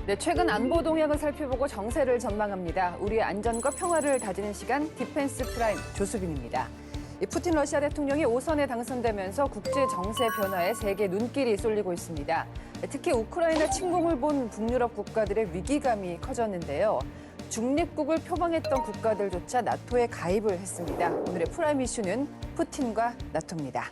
네, 최근 안보 동향을 살펴보고 정세를 전망합니다. 우리의 안전과 평화를 다지는 시간 디펜스 프라임 조수빈입니다. 푸틴 러시아 대통령이 5선에 당선되면서 국제 정세 변화에 세계 눈길이 쏠리고 있습니다. 특히 우크라이나 침공을 본 북유럽 국가들의 위기감이 커졌는데요. 중립국을 표방했던 국가들조차 나토에 가입을 했습니다. 오늘의 프라임 이슈는 푸틴과 나토입니다.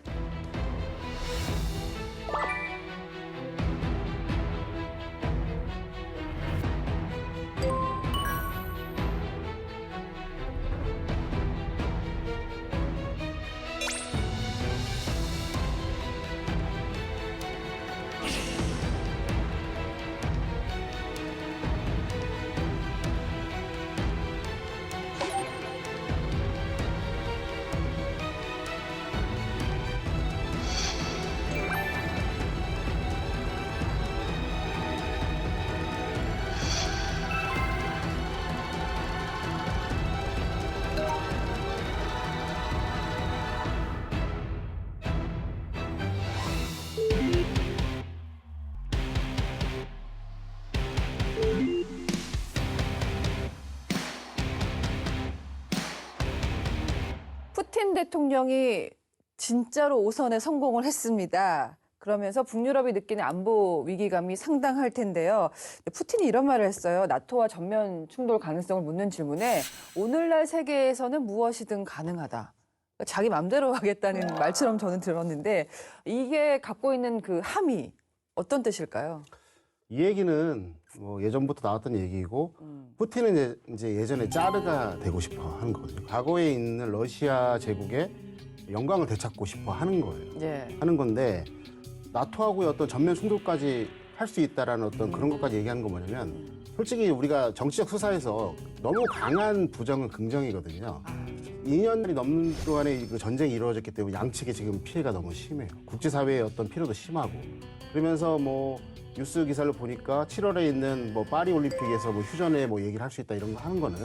푸틴 대통령이 진짜로 5선에 성공을 했습니다. 그러면서 북유럽이 느끼는 안보 위기감이 상당할 텐데요. 푸틴이 이런 말을 했어요. 나토와 전면 충돌 가능성을 묻는 질문에 오늘날 세계에서는 무엇이든 가능하다. 자기 맘대로 하겠다는 말처럼 저는 들었는데 이게 갖고 있는 그 함의 어떤 뜻일까요? 이 얘기는 뭐 예전부터 나왔던 얘기이고 푸틴은 이제 예전에 짜르가 되고 싶어 하는 거거든요. 과거에 있는 러시아 제국의 영광을 되찾고 싶어 하는 거예요. 예. 하는 건데 나토하고의 어떤 전면 충돌까지 할 수 있다라는 어떤 그런 것까지 얘기하는 건 뭐냐면 솔직히 우리가 정치적 수사에서 너무 강한 부정은 긍정이거든요. 2년이 넘는 동안에 그 전쟁이 이루어졌기 때문에 양측에 지금 피해가 너무 심해요. 국제사회의 어떤 피로도 심하고 그러면서 뭐 뉴스 기사를 보니까 7월에 있는 뭐 파리 올림픽에서 뭐 휴전에 뭐 얘기를 할 수 있다 이런 거 하는 거는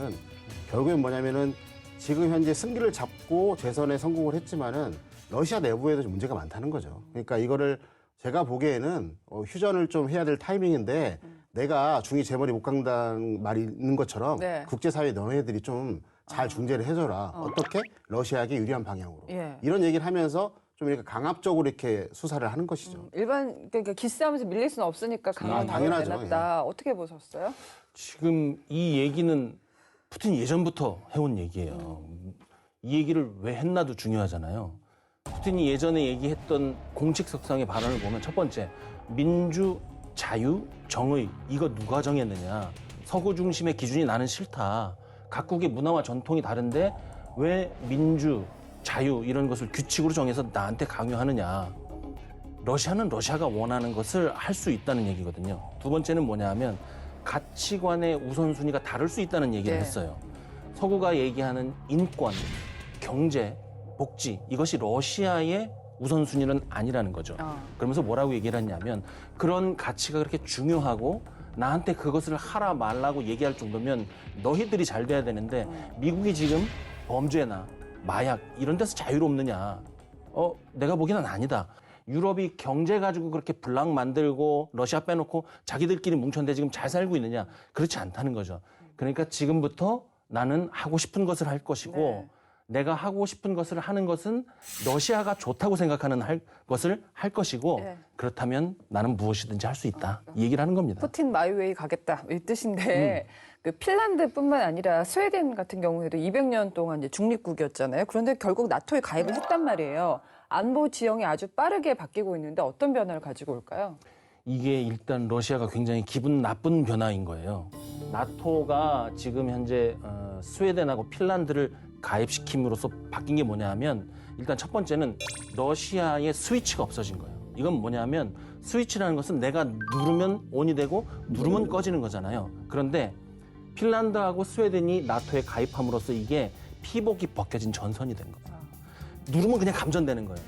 결국엔 뭐냐면은 지금 현재 승기를 잡고 재선에 성공을 했지만은 러시아 내부에도 좀 문제가 많다는 거죠. 그러니까 이거를 제가 보기에는 휴전을 좀 해야 될 타이밍인데 내가 중이 제 머리 못 강다는 말이 있는 것처럼 네. 국제사회 너네들이 좀 잘 중재를 해줘라. 어떻게? 러시아에게 유리한 방향으로. 예. 이런 얘기를 하면서 좀 이렇게 강압적으로 이렇게 수사를 하는 것이죠. 일반 그러니까 기싸움에서 밀릴 수는 없으니까 강한 방법을 당연하죠. 내놨다. 어떻게 보셨어요? 지금 이 얘기는 푸틴이 예전부터 해온 얘기예요. 이 얘기를 왜 했나도 중요하잖아요. 푸틴이 예전에 얘기했던 공식석상의 발언을 보면 첫 번째, 민주, 자유, 정의 이거 누가 정했느냐. 서구 중심의 기준이 나는 싫다. 각국의 문화와 전통이 다른데 왜 민주, 자유 이런 것을 규칙으로 정해서 나한테 강요하느냐. 러시아는 러시아가 원하는 것을 할 수 있다는 얘기거든요. 두 번째는 뭐냐 하면 가치관의 우선순위가 다를 수 있다는 얘기를 네. 했어요. 서구가 얘기하는 인권, 경제, 복지 이것이 러시아의 우선순위는 아니라는 거죠. 그러면서 뭐라고 얘기를 했냐면 그런 가치가 그렇게 중요하고 나한테 그것을 하라 말라고 얘기할 정도면 너희들이 잘 돼야 되는데 미국이 지금 범죄나 마약 이런 데서 자유롭느냐. 내가 보기에는 아니다. 유럽이 경제 가지고 그렇게 블락 만들고 러시아 빼놓고 자기들끼리 뭉쳤는데 지금 잘 살고 있느냐. 그렇지 않다는 거죠. 그러니까 지금부터 나는 하고 싶은 것을 할 것이고 네. 내가 하고 싶은 것을 하는 것은 러시아가 좋다고 생각하는 것을 할 것이고 네. 그렇다면 나는 무엇이든지 할 수 있다. 이 얘기를 하는 겁니다. 푸틴 마이웨이 가겠다 이 뜻인데 그 핀란드뿐만 아니라 스웨덴 같은 경우에도 200년 동안 이제 중립국이었잖아요. 그런데 결국 나토에 가입을 했단 말이에요. 안보 지형이 아주 빠르게 바뀌고 있는데 어떤 변화를 가지고 올까요? 이게 일단 러시아가 굉장히 기분 나쁜 변화인 거예요. 나토가 지금 현재 스웨덴하고 핀란드를 가입시킴으로써 바뀐 게 뭐냐 하면 일단 첫 번째는 러시아의 스위치가 없어진 거예요. 이건 뭐냐면 스위치라는 것은 내가 누르면 온이 되고 누르면 꺼지는 거잖아요. 그런데 핀란드하고 스웨덴이 나토에 가입함으로써 이게 피복이 벗겨진 전선이 된 거예요. 누르면 그냥 감전되는 거예요.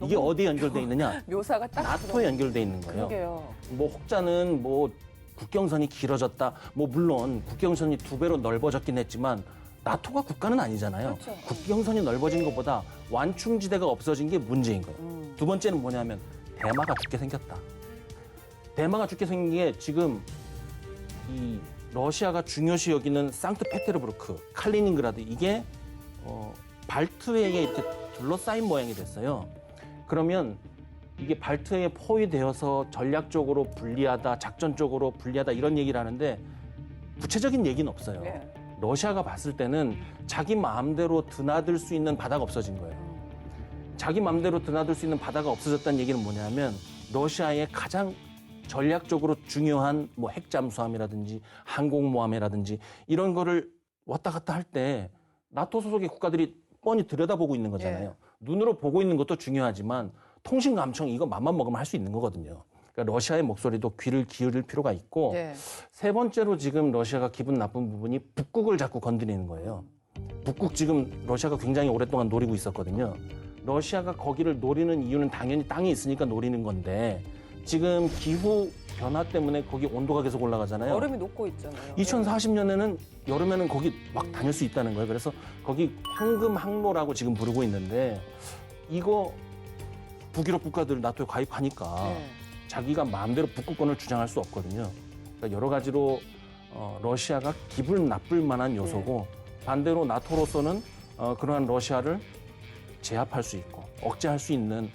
이게 어디에 연결돼 있느냐? 묘사가 딱 나토에 연결돼 있는 거예요. 그러게요. 뭐 혹자는 뭐 국경선이 길어졌다. 뭐 물론 국경선이 2배로 넓어졌긴 했지만 나토가 국가는 아니잖아요. 그렇죠. 국경선이 넓어진 것보다 완충지대가 없어진 게 문제인 거예요. 두 번째는 뭐냐면 대마가 죽게 생겼다. 대마가 죽게 생긴 게 지금 이 러시아가 중요시 여기는 상트페테르부르크, 칼리닝그라드 이게 발트해에 이렇게 둘러싸인 모양이 됐어요. 그러면 이게 발트해에 포위되어서 전략적으로 불리하다, 작전적으로 불리하다 이런 얘기를 하는데 구체적인 얘기는 없어요. 네. 러시아가 봤을 때는 자기 마음대로 드나들 수 있는 바다가 없어진 거예요. 자기 마음대로 드나들 수 있는 바다가 없어졌다는 얘기는 뭐냐면 러시아의 가장 전략적으로 중요한 뭐 핵잠수함이라든지 항공모함이라든지 이런 거를 왔다 갔다 할 때 나토 소속의 국가들이 뻔히 들여다보고 있는 거잖아요. 네. 눈으로 보고 있는 것도 중요하지만 통신 감청 이거 맘만 먹으면 할 수 있는 거거든요. 그러니까 러시아의 목소리도 귀를 기울일 필요가 있고 네. 세 번째로 지금 러시아가 기분 나쁜 부분이 북극을 자꾸 건드리는 거예요. 북극 지금 러시아가 굉장히 오랫동안 노리고 있었거든요. 러시아가 거기를 노리는 이유는 당연히 땅이 있으니까 노리는 건데 지금 기후 변화 때문에 거기 온도가 계속 올라가잖아요. 얼음이 녹고 있잖아요. 2040년에는 여름에는 거기 막 다닐 수 있다는 거예요. 그래서 거기 황금 항로라고 지금 부르고 있는데 이거 북유럽 국가들 나토에 가입하니까 네. 자기가 마음대로 북극권을 주장할 수 없거든요. 그러니까 여러 가지로 러시아가 기분 나쁠 만한 요소고 반대로 나토로서는 그러한 러시아를 제압할 수 있고 억제할 수 있는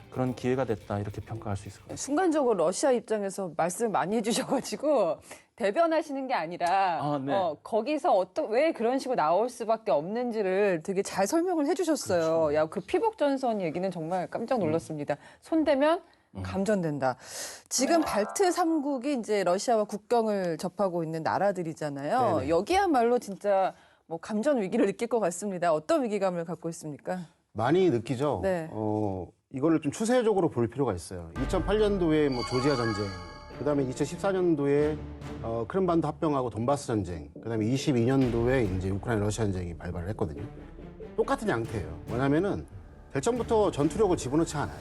그런 기회가 됐다 이렇게 평가할 수 있을 것 같습니다. 순간적으로 러시아 입장에서 말씀 많이 해주셔가지고 대변하시는 게 아니라 네. 거기서 왜 그런 식으로 나올 수밖에 없는지를 되게 잘 설명을 해주셨어요. 그렇죠. 야, 그 피복전선 얘기는 정말 깜짝 놀랐습니다. 손대면 감전된다. 지금 발트 3국이 이제 러시아와 국경을 접하고 있는 나라들이잖아요. 네네. 여기야말로 진짜 뭐 감전 위기를 느낄 것 같습니다. 어떤 위기감을 갖고 있습니까? 많이 느끼죠. 네. 이거를 좀 추세적으로 볼 필요가 있어요. 2008년도에 뭐 조지아 전쟁, 그다음에 2014년도에 크림반도 합병하고 돈바스 전쟁, 그다음에 22년도에 이제 우크라이나 러시아 전쟁이 발발을 했거든요. 똑같은 양태예요. 뭐냐면은 대처음부터 전투력을 집어넣지 않아요.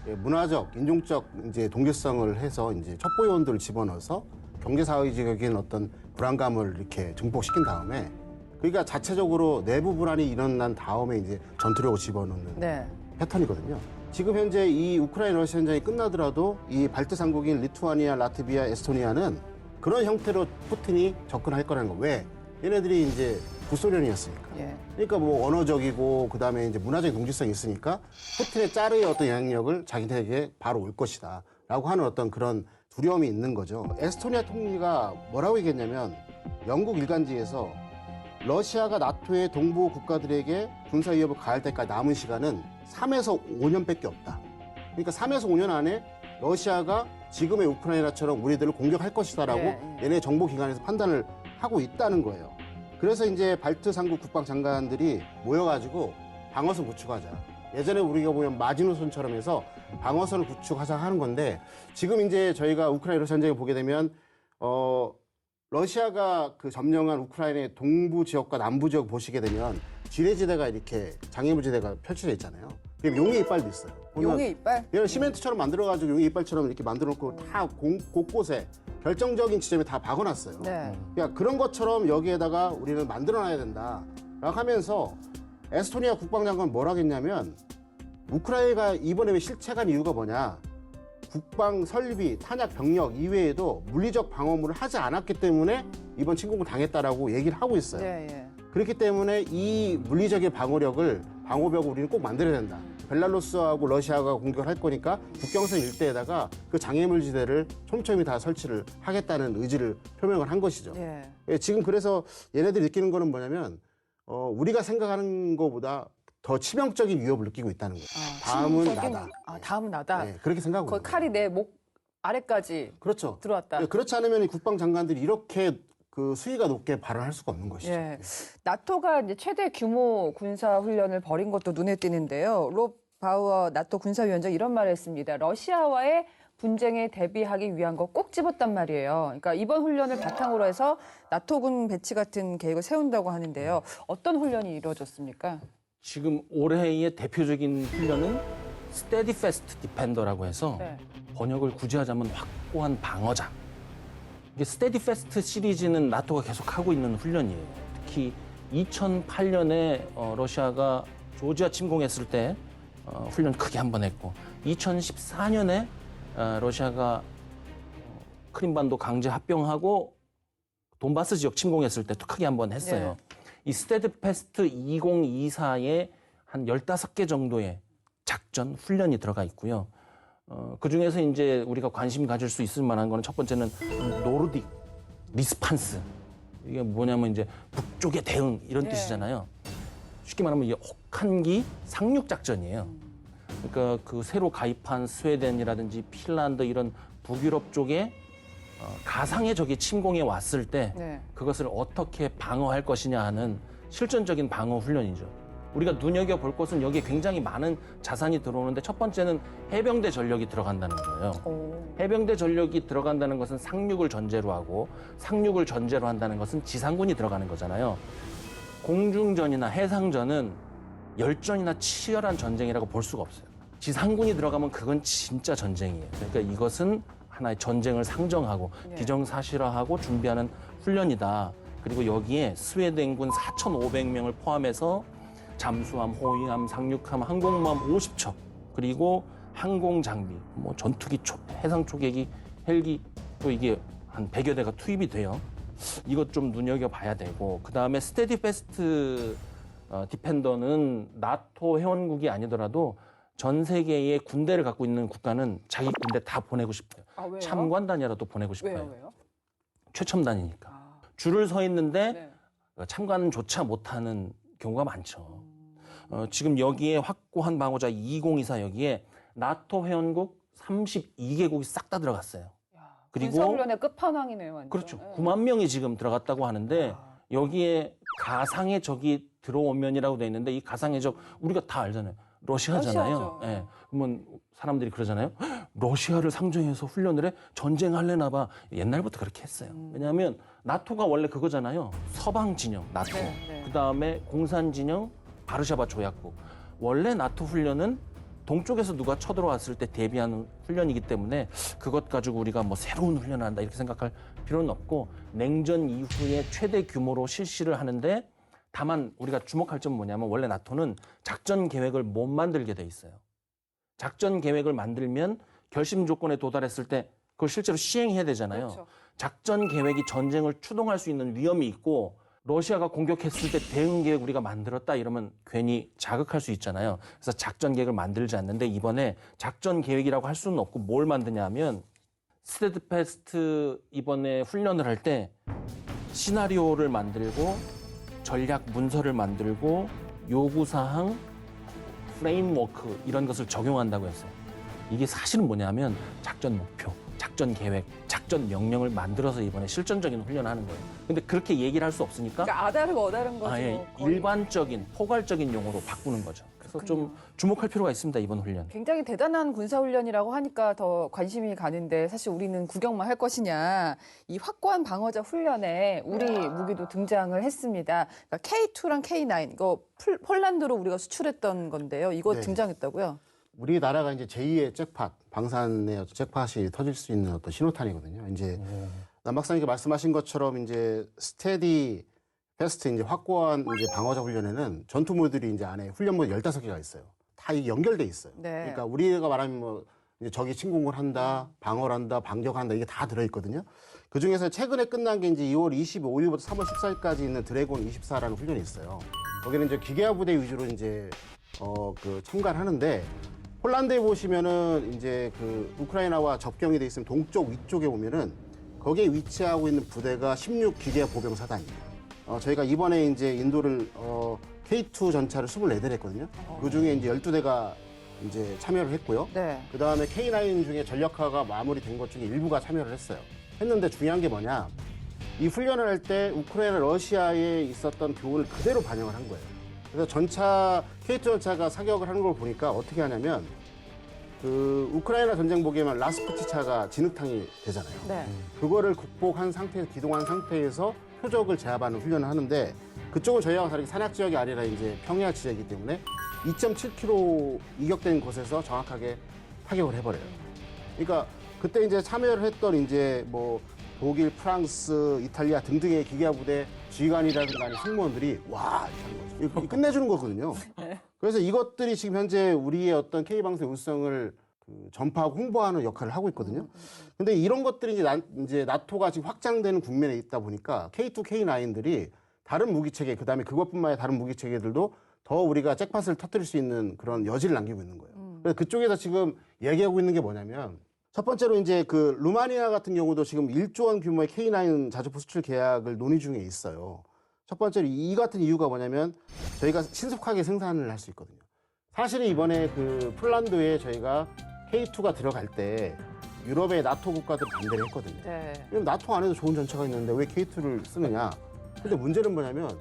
예, 문화적, 인종적 이제 동질성을 해서 이제 첩보 요원들을 집어넣어서 경제사회적인 어떤 불안감을 이렇게 증폭시킨 다음에 그러니까 자체적으로 내부 불안이 일어난 다음에 이제 전투력을 집어넣는 네. 패턴이거든요. 지금 현재 이 우크라이나 러시아 전쟁이 끝나더라도 이 발트 삼국인 리투아니아, 라트비아, 에스토니아는 그런 형태로 푸틴이 접근할 거라는 거. 왜? 얘네들이 이제 구소련이었으니까. 예. 그러니까 뭐 언어적이고 그다음에 이제 문화적인 동질성이 있으니까 푸틴의 짜르의 어떤 영향력을 자기들에게 바로 올 것이다라고 하는 어떤 그런 두려움이 있는 거죠. 에스토니아 총리가 뭐라고 얘기했냐면 영국 일간지에서 러시아가 나토의 동부 국가들에게 군사 위협을 가할 때까지 남은 시간은 3에서 5년밖에 없다. 그러니까 3에서 5년 안에 러시아가 지금의 우크라이나처럼 우리들을 공격할 것이다라고 얘네 정보기관에서 판단을 하고 있다는 거예요. 그래서 이제 발트 3국 국방장관들이 모여가지고 방어선 구축하자. 예전에 우리가 보면 마지노선처럼 해서 방어선을 구축하자 하는 건데 지금 이제 저희가 우크라이나 러시아 전쟁을 보게 되면 러시아가 그 점령한 우크라이나의 동부 지역과 남부 지역 보시게 되면 지뢰지대가 이렇게 장애물지대가 펼쳐져 있잖아요. 그럼 용의 이빨도 있어요. 용의 이빨? 얘는 시멘트처럼 만들어가지고 용의 이빨처럼 이렇게 만들어놓고 다 곳곳에 결정적인 지점에 다 박아놨어요. 네. 그러니까 그런 것처럼 여기에다가 우리는 만들어놔야 된다. 라고 하면서 에스토니아 국방장관은 뭐라고 했냐면 우크라이나가 이번에 왜 실책한 이유가 뭐냐. 국방 설비, 탄약 병력 이외에도 물리적 방어물을 하지 않았기 때문에 이번 침공을 당했다라고 얘기를 하고 있어요. 예, 예. 그렇기 때문에 이 물리적인 방어력을 방어벽을 우리는 꼭 만들어야 된다. 벨라루스하고 러시아가 공격을 할 거니까 국경선 일대에다가 그 장애물지대를 촘촘히 다 설치를 하겠다는 의지를 표명을 한 것이죠. 예. 예, 지금 그래서 얘네들이 느끼는 거는 뭐냐면 우리가 생각하는 것보다 더 치명적인 위협을 느끼고 있다는 거예요. 다음은 치명적인- 나다. 다음은 나다. 네, 그렇게 생각하고 거의 있는 칼이 내 목 아래까지 그렇죠. 들어왔다. 예, 그렇지 않으면 이 국방장관들이 이렇게 그 수위가 높게 발언할 수가 없는 것이죠. 예. 나토가 이제 최대 규모 군사 훈련을 벌인 것도 눈에 띄는데요. 롭 바우어 나토 군사위원장 이런 말을 했습니다. 러시아와의 분쟁에 대비하기 위한 거 꼭 집었단 말이에요. 그러니까 이번 훈련을 바탕으로 해서 나토군 배치 같은 계획을 세운다고 하는데요. 어떤 훈련이 이루어졌습니까? 지금 올해의 대표적인 훈련은 스테디패스트 디펜더라고 해서 네. 번역을 굳이 하자면 확고한 방어자. 이게 스테디패스트 시리즈는 나토가 계속 하고 있는 훈련이에요. 특히 2008년에 러시아가 조지아 침공했을 때 훈련 크게 한 번 했고 2014년에 러시아가 크림반도 강제 합병하고 돈바스 지역 침공했을 때 크게 한번 했어요. 이 스테드패스트 2024에 한 15개 정도의 작전, 훈련이 들어가 있고요. 그중에서 이제 우리가 관심 가질 수 있을 만한 거는 첫 번째는 노르딕 리스판스. 이게 뭐냐면 이제 북쪽의 대응 이런 뜻이잖아요. 쉽게 말하면 이게 혹한기 상륙 작전이에요. 그러니까 그 새로 가입한 스웨덴이라든지 핀란드 이런 북유럽 쪽에 가상의 적이 침공해 왔을 때 그것을 어떻게 방어할 것이냐 하는 실전적인 방어 훈련이죠. 우리가 눈여겨볼 것은 여기에 굉장히 많은 자산이 들어오는데 첫 번째는 해병대 전력이 들어간다는 거예요. 해병대 전력이 들어간다는 것은 상륙을 전제로 하고 상륙을 전제로 한다는 것은 지상군이 들어가는 거잖아요. 공중전이나 해상전은 열전이나 치열한 전쟁이라고 볼 수가 없어요. 지상군이 들어가면 그건 진짜 전쟁이에요. 그러니까 이것은 하나의 전쟁을 상정하고 기정사실화하고 준비하는 훈련이다. 그리고 여기에 스웨덴군 4,500명을 포함해서 잠수함, 호위함, 상륙함, 항공모함 50척, 그리고 항공장비, 뭐 전투기, 해상 초계기, 헬기 또 이게 한 100여 대가 투입이 돼요. 이것 좀 눈여겨봐야 되고, 그 다음에 스테디패스트 디펜더는 나토 회원국이 아니더라도 전 세계의 군대를 갖고 있는 국가는 자기 군대 다 보내고 싶어요. 왜요? 참관단이라도 보내고 싶어요. 왜요? 최첨단이니까. 줄을 서 있는데 참관조차 못하는 경우가 많죠. 지금 여기에 확고한 방어자 2024 여기에 나토 회원국 32개국이 싹 다 들어갔어요. 그리고 군사훈련의 끝판왕이네요, 완전. 그렇죠. 9만 명이 지금 들어갔다고 하는데 여기에 가상의 적이 들어오면이라고 돼 있는데 이 가상의 적 우리가 다 알잖아요. 러시아잖아요. 예. 그러면 사람들이 그러잖아요. 러시아를 상정해서 훈련을 해? 전쟁할래나 봐. 옛날부터 그렇게 했어요. 왜냐하면 나토가 원래 그거잖아요. 서방 진영, 나토. 그다음에 공산 진영, 바르샤바 조약국. 원래 나토 훈련은 동쪽에서 누가 쳐들어왔을 때 대비하는 훈련이기 때문에 그것 가지고 우리가 뭐 새로운 훈련을 한다 이렇게 생각할 필요는 없고 냉전 이후에 최대 규모로 실시를 하는데 다만 우리가 주목할 점은 뭐냐면 원래 나토는 작전 계획을 못 만들게 돼 있어요. 작전 계획을 만들면 결심 조건에 도달했을 때 그걸 실제로 시행해야 되잖아요. 그렇죠. 작전 계획이 전쟁을 추동할 수 있는 위험이 있고 러시아가 공격했을 때 대응 계획 우리가 만들었다 이러면 괜히 자극할 수 있잖아요. 그래서 작전 계획을 만들지 않는데 이번에 작전 계획이라고 할 수는 없고 뭘 만드냐 하면 스테드패스트 이번에 훈련을 할 때 시나리오를 만들고 전략 문서를 만들고 요구사항, 프레임워크 이런 것을 적용한다고 했어요. 이게 사실은 뭐냐면 작전 목표, 작전 계획, 작전 명령을 만들어서 이번에 실전적인 훈련을 하는 거예요. 근데 그렇게 얘기를 할 수 없으니까 그러니까 아다르고 어다른 거죠. 일반적인, 포괄적인 용어로 바꾸는 거죠. 그래서 좀 주목할 필요가 있습니다, 이번 훈련. 굉장히 대단한 군사훈련이라고 하니까 더 관심이 가는데 사실 우리는 구경만 할 것이냐. 이 확고한 방어자 훈련에 우리 무기도 등장을 했습니다. 그러니까 K2랑 K9, 이거 폴란드로 우리가 수출했던 건데요. 이거 등장했다고요? 우리나라가 이제 제2의 잭팟, 방산의 잭팟이 터질 수 있는 어떤 신호탄이거든요. 이제 남박사님께 말씀하신 것처럼 이제 스테디 패스트 이제 확고한 이제 방어자 훈련에는 전투모들이 이제 안에 훈련모드 15개가 있어요. 다 이게 연결돼 있어요. 그러니까 우리가 말하면 뭐 이제 적이 침공을 한다, 방어를 한다, 반격한다 이게 다 들어 있거든요. 그 중에서 최근에 끝난 게 이제 2월 25일부터 3월 14일까지 있는 드래곤 24라는 훈련이 있어요. 거기는 이제 기계화 부대 위주로 이제 그 참가를 하는데 폴란드에 보시면은 이제 그 우크라이나와 접경이 돼 있으면 동쪽 위쪽에 보면은 거기에 위치하고 있는 부대가 16 기계화 보병 사단이에요. 저희가 이번에 이제 인도를 K2 전차를 24대를 했거든요. 그 중에 이제 12대가 이제 참여를 했고요. 그 다음에 K9 중에 전력화가 마무리된 것 중에 일부가 참여를 했어요. 했는데 중요한 게 뭐냐? 이 훈련을 할 때 우크라이나, 러시아에 있었던 교훈을 그대로 반영을 한 거예요. 그래서 전차, K2 전차가 사격을 하는 걸 보니까 어떻게 하냐면 그 우크라이나 전쟁복에만 라스푸티차가 진흙탕이 되잖아요. 그거를 극복한 상태에서 기동한 상태에서 표적을 제압하는 훈련을 하는데 그쪽은 저희와 다르게 산악 지역이 아니라 이제 평야 지역이기 때문에 2.7km 이격된 곳에서 정확하게 타격을 해버려요. 그러니까 그때 이제 참여를 했던 이제 뭐 독일, 프랑스, 이탈리아 등등의 기계화 부대 지휘관이라든가 아니 승무원들이 와 이렇게 하는 거죠. 끝내주는 거거든요. 그래서 이것들이 지금 현재 우리의 어떤 K방송의 운성을 그 전파하고 홍보하는 역할을 하고 있거든요. 근데 이런 것들이 이제 나토가 지금 확장되는 국면에 있다 보니까 K2, K9들이 다른 무기 체계, 그다음에 그것뿐만 아니라 다른 무기 체계들도 더 우리가 잭팟을 터뜨릴 수 있는 그런 여지를 남기고 있는 거예요. 그래서 그쪽에서 지금 얘기하고 있는 게 뭐냐면 첫 번째로 이제 그 루마니아 같은 경우도 지금 1조 원 규모의 K9 자주포 수출 계약을 논의 중에 있어요. 첫 번째로 이 같은 이유가 뭐냐면 저희가 신속하게 생산을 할 수 있거든요. 사실은 이번에 그 폴란드에 저희가 K2가 들어갈 때 유럽의 나토 국가들 반대를 했거든요. 네. 왜냐면 나토 안에도 좋은 전차가 있는데 왜 K2를 쓰느냐. 근데 문제는 뭐냐면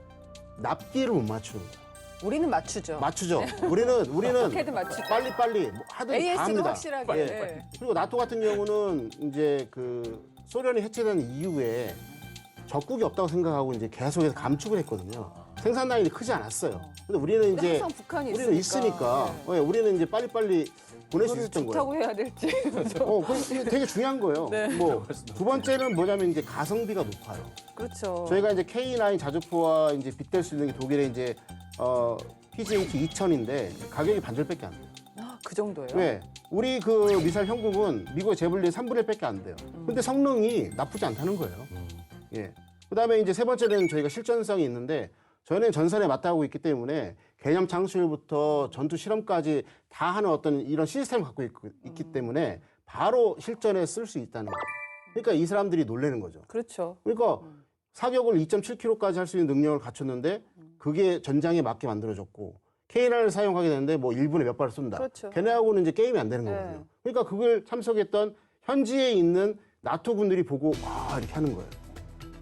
납기를 못 맞추는 거예요. 우리는 맞추죠. 맞추죠. 우리는 어떻게든 맞추죠. 빨리 뭐 하든 다 AS도 합니다. 확실하게. 예. 네. 그리고 나토 같은 경우는 이제 그 소련이 해체된 이후에 적국이 없다고 생각하고 이제 계속해서 감축을 했거든요. 생산 라인이 크지 않았어요. 근데 우리는 이제 항상 북한이 우리는 있으니까 예, 우리는 이제 빨리빨리 보낼 수 그거를 있었던 거예요. 좋다고 해야 될지. 그게 되게 중요한 거예요. 네. 뭐 두 번째는 뭐냐면 이제 가성비가 높아요. 그렇죠. 저희가 이제 K9 자주포와 이제 빗댈 수 있는 게 독일의 이제 PGH 2000인데 가격이 반절밖에 안 돼요. 그 정도예요? 왜? 우리 그 미사일 현금은 미국의 제블린 3분의 1밖에 안 돼요. 근데 성능이 나쁘지 않다는 거예요. 예. 그다음에 이제 세 번째는 저희가 실전성이 있는데 저희는 전선에 맞닿고 있기 때문에 개념 창출부터 전투 실험까지 다 하는 어떤 이런 시스템을 갖고 있기 때문에 바로 실전에 쓸 수 있다는 거예요. 그러니까 이 사람들이 놀라는 거죠. 그렇죠. 그러니까 사격을 2.7km까지 할 수 있는 능력을 갖췄는데 그게 전장에 맞게 만들어졌고 K9을 사용하게 되는데 뭐 1분에 몇 발을 쏜다. 그렇죠. 걔네하고는 이제 게임이 안 되는 거거든요. 네. 그러니까 그걸 참석했던 현지에 있는 나토 군들이 보고 이렇게 하는 거예요.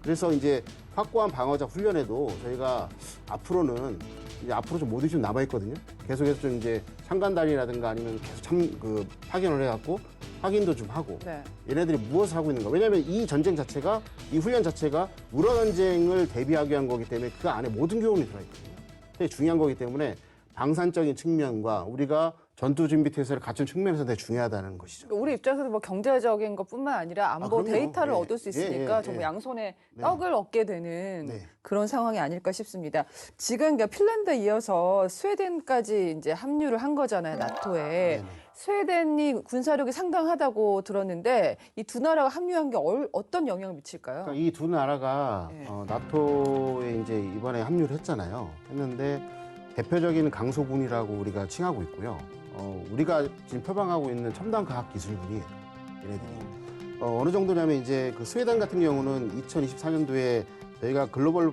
그래서 이제 확고한 방어자 훈련에도 저희가 앞으로는 이제 앞으로 좀 모델이 좀 남아 있거든요. 계속해서 좀 이제 참관단이라든가 아니면 계속 파견을 해갖고 확인도 좀 하고 네. 얘네들이 무엇을 하고 있는가. 왜냐하면 이 전쟁 자체가 이 훈련 자체가 물어 전쟁을 대비하기 위한 거기 때문에 그 안에 모든 교훈이 들어있거든요. 되게 중요한 거기 때문에 방산적인 측면과 우리가 전투 준비 태세를 갖춘 측면에서 되게 중요하다는 것이죠. 우리 입장에서 뭐 경제적인 것뿐만 아니라 안보 그럼요. 데이터를 예. 얻을 수 있으니까 예. 정말 양손에 네. 떡을 얻게 되는 네. 그런 상황이 아닐까 싶습니다. 지금 그러니까 핀란드에 이어서 스웨덴까지 이제 합류를 한 거잖아요, 나토에. 네네. 스웨덴이 군사력이 상당하다고 들었는데 이 두 나라가 합류한 게 어떤 영향을 미칠까요? 그러니까 이 두 나라가 네. 나토에 이제 이번에 합류를 했잖아요. 했는데 대표적인 강소군이라고 우리가 칭하고 있고요. 우리가 지금 표방하고 있는 첨단 과학 기술군이 얘네들이 어느 정도냐면 이제 그 스웨덴 같은 경우는 2024년도에 저희가 글로벌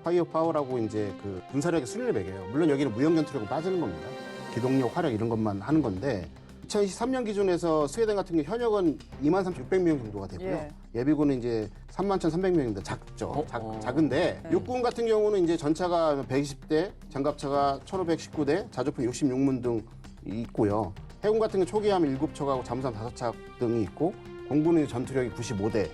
파이어 파워라고 이제 그 군사력의 순위를 매겨요. 물론 여기는 무형 전투력으로 빠지는 겁니다. 기동력, 화력 이런 것만 하는 건데 2023년 기준에서 스웨덴 같은 경우 현역은 23,600명 정도가 되고요. 예비군은 이제 31,300명입니다. 작죠. 작은데 네. 육군 같은 경우는 이제 전차가 120대, 장갑차가 1,519대, 자주포 66문 등 있고요. 해군 같은 경우 초기함 7척하고 잠수함 5척 등이 있고 공군은 전투력이 95대,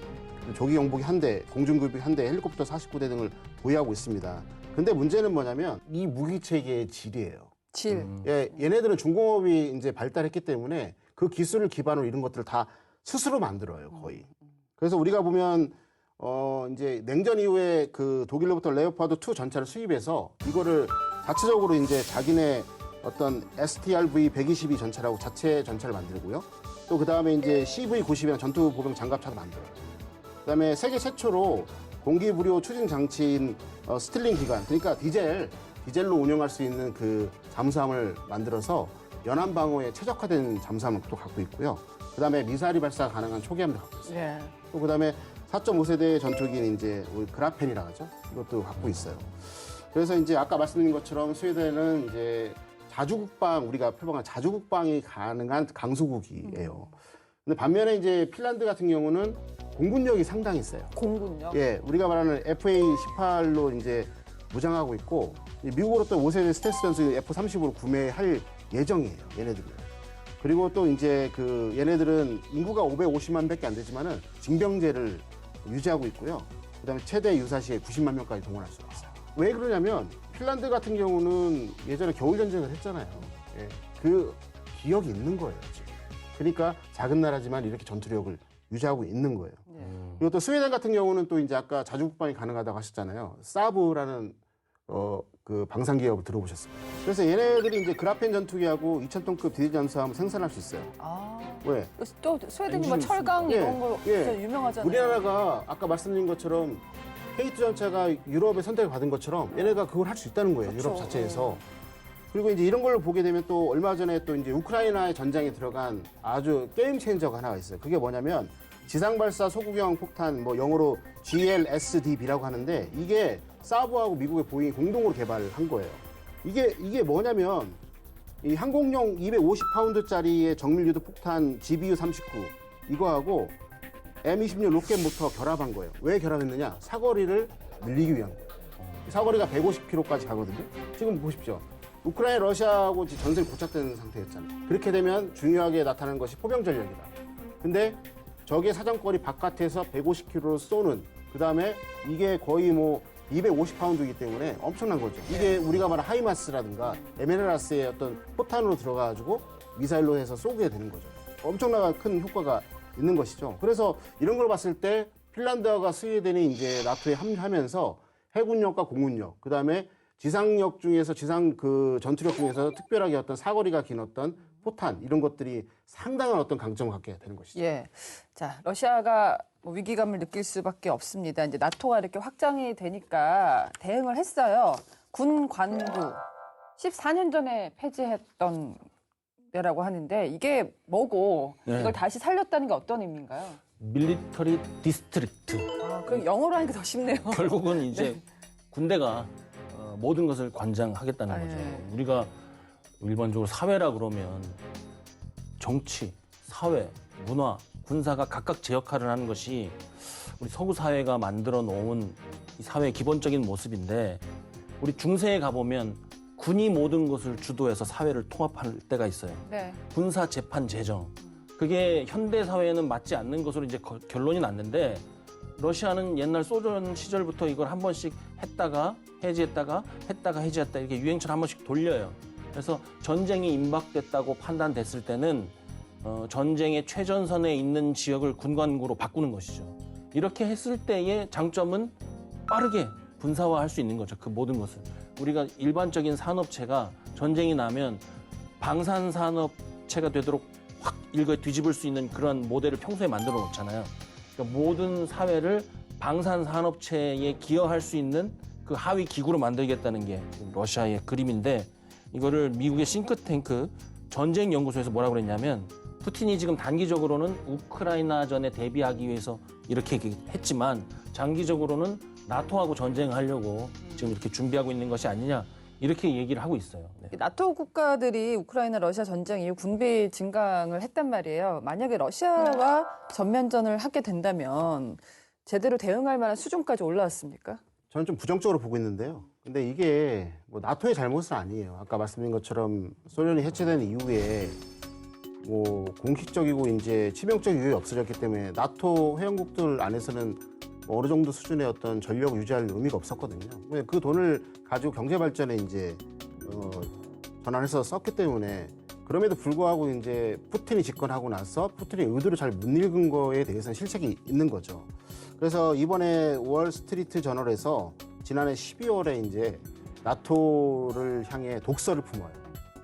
조기 경보기 1대, 공중급이 1대, 헬리콥터 49대 등을 보유하고 있습니다. 근데 문제는 뭐냐면 이 무기 체계의 질이에요. 질. 예, 얘네들은 중공업이 이제 발달했기 때문에 그 기술을 기반으로 이런 것들을 다 스스로 만들어요, 거의. 그래서 우리가 보면 이제 냉전 이후에 그 독일로부터 레오파드 2 전차를 수입해서 이거를 자체적으로 이제 자기네 어떤 STRV 122 전차라고 자체 전차를 만들고요. 또 그 다음에 이제 CV90이라는 전투 보병 장갑차도 만들어요. 그 다음에 세계 최초로 공기부료 추진 장치인 스틸링 기관, 그러니까 디젤로 운영할 수 있는 그 잠수함을 만들어서 연안 방어에 최적화된 잠수함을 또 갖고 있고요. 그 다음에 미사일이 발사 가능한 초기함도 갖고 있어요. 예. 또 그 다음에 4.5세대 전투기인 이제 우리 그라펜이라고 하죠. 이것도 갖고 있어요. 그래서 이제 아까 말씀드린 것처럼 스웨덴은 이제 자주국방, 우리가 표방한 자주국방이 가능한 강소국이에요. 근데 반면에 이제 핀란드 같은 경우는 공군력이 상당히 세요. 공군요? 예, 우리가 말하는 FA-18로 이제 무장하고 있고 미국으로 또 5세대 스텔스 전투 F-30으로 구매할 예정이에요. 얘네들은. 그리고 또 이제 그 얘네들은 인구가 550만밖에 안 되지만은 징병제를 유지하고 있고요. 그다음에 최대 유사시에 90만 명까지 동원할 수 있어요. 왜 그러냐면 핀란드 같은 경우는 예전에 겨울 전쟁을 했잖아요. 예, 그 기억이 있는 거예요. 지금. 그러니까 작은 나라지만 이렇게 전투력을 유지하고 있는 거예요. 그리고 또 스웨덴 같은 경우는 또 이제 아까 자주국방이 가능하다고 하셨잖아요. 사브라는 그 방산 기업을 들어보셨을 거예요. 그래서 얘네들이 이제 그라펜 전투기하고 2,000톤급 디젤 잠수함을 생산할 수 있어요. 아, 왜? 또 스웨덴이 뭐 엔진이 철강 있습니다. 이런 거 예, 진짜 유명하잖아요. 우리나라가 아까 말씀드린 것처럼 K2 전차가 유럽에 선택을 받은 것처럼 얘네가 그걸 할 수 있다는 거예요. 그렇죠. 유럽 자체에서. 그리고 이제 이런 걸로 보게 되면 또 얼마 전에 또 이제 우크라이나의 전장에 들어간 아주 게임 체인저가 하나가 있어요. 그게 뭐냐면 지상 발사 소구경 폭탄, 뭐 영어로 GLSDB라고 하는데 이게 사브하고 미국의 보잉이 공동으로 개발한 거예요. 이게 뭐냐면 이 항공용 250파운드짜리의 정밀 유도 폭탄 GBU-39 이거하고 M26 로켓 모터 결합한 거예요. 왜 결합했느냐? 사거리를 늘리기 위한 거예요. 사거리가 150km까지 가거든요. 지금 보십시오. 우크라이나, 러시아하고 전선이 고착된 상태였잖아요. 그렇게 되면 중요하게 나타나는 것이 포병 전력이다. 근데 적의 사정거리 바깥에서 150km로 쏘는, 그 다음에 이게 거의 뭐 250파운드이기 때문에 엄청난 거죠. 이게 우리가 말하는 하이마스라든가 에메랄라스의 어떤 포탄으로 들어가가지고 미사일로 해서 쏘게 되는 거죠. 엄청나게 큰 효과가 있는 것이죠. 그래서 이런 걸 봤을 때 핀란드와 스웨덴이 이제 나토에 합류하면서 해군력과 공군력, 그 다음에 지상력 중에서 지상 그 전투력 중에서 특별하게 어떤 사거리가 긴 어떤 포탄 이런 것들이 상당한 어떤 강점을 갖게 되는 것이죠. 예. 자, 러시아가 뭐 위기감을 느낄 수밖에 없습니다. 이제 나토가 이렇게 확장이 되니까 대응을 했어요. 군 관부 14년 전에 폐지했던 데라고 하는데 이게 뭐고 네. 이걸 다시 살렸다는 게 어떤 의미인가요? 밀리터리 디스트릭트. 아, 그럼 영어로 하니까 더 쉽네요. 결국은 이제 군대가 모든 것을 관장하겠다는 아, 거죠. 예. 우리가 일반적으로 사회라 그러면 정치, 사회, 문화, 군사가 각각 제 역할을 하는 것이 우리 서구 사회가 만들어 놓은 이 사회의 기본적인 모습인데 우리 중세에 가보면 군이 모든 것을 주도해서 사회를 통합할 때가 있어요. 네. 군사, 재판, 재정. 그게 현대 사회에는 맞지 않는 것으로 이제 결론이 났는데 러시아는 옛날 소련 시절부터 이걸 한 번씩 했다가 해지했다가 해지했다 이렇게 유행처럼 한 번씩 돌려요. 그래서 전쟁이 임박됐다고 판단됐을 때는 전쟁의 최전선에 있는 지역을 군관구로 바꾸는 것이죠. 이렇게 했을 때의 장점은 빠르게 분사화할 수 있는 거죠. 그 모든 것을. 우리가 일반적인 산업체가 전쟁이 나면 방산산업체가 되도록 확 일거에 뒤집을 수 있는 그런 모델을 평소에 만들어 놓잖아요. 그러니까 모든 사회를 방산산업체에 기여할 수 있는 그 하위 기구로 만들겠다는 게 러시아의 그림인데 이거를 미국의 싱크탱크 전쟁연구소에서 뭐라고 그랬냐면 푸틴이 지금 단기적으로는 우크라이나전에 대비하기 위해서 이렇게 했지만 장기적으로는 나토하고 전쟁하려고 지금 이렇게 준비하고 있는 것이 아니냐 이렇게 얘기를 하고 있어요. 네. 나토 국가들이 우크라이나 러시아 전쟁 이후 군비 증강을 했단 말이에요. 만약에 러시아와 전면전을 하게 된다면 제대로 대응할 만한 수준까지 올라왔습니까? 저는 좀 부정적으로 보고 있는데요. 근데 이게 뭐 나토의 잘못은 아니에요. 아까 말씀드린 것처럼 소련이 해체된 이후에 뭐 공식적이고 이제 치명적 이유가 없어졌기 때문에 나토 회원국들 안에서는 뭐 어느 정도 수준의 어떤 전력을 유지할 의미가 없었거든요. 그 돈을 가지고 경제 발전에 이제 전환해서 썼기 때문에 그럼에도 불구하고 이제 푸틴이 집권하고 나서 푸틴의 의도를 잘 못 읽은 거에 대해서는 실책이 있는 거죠. 그래서 이번에 월스트리트 저널에서 지난해 12월에 이제 나토를 향해 독서를 품어요.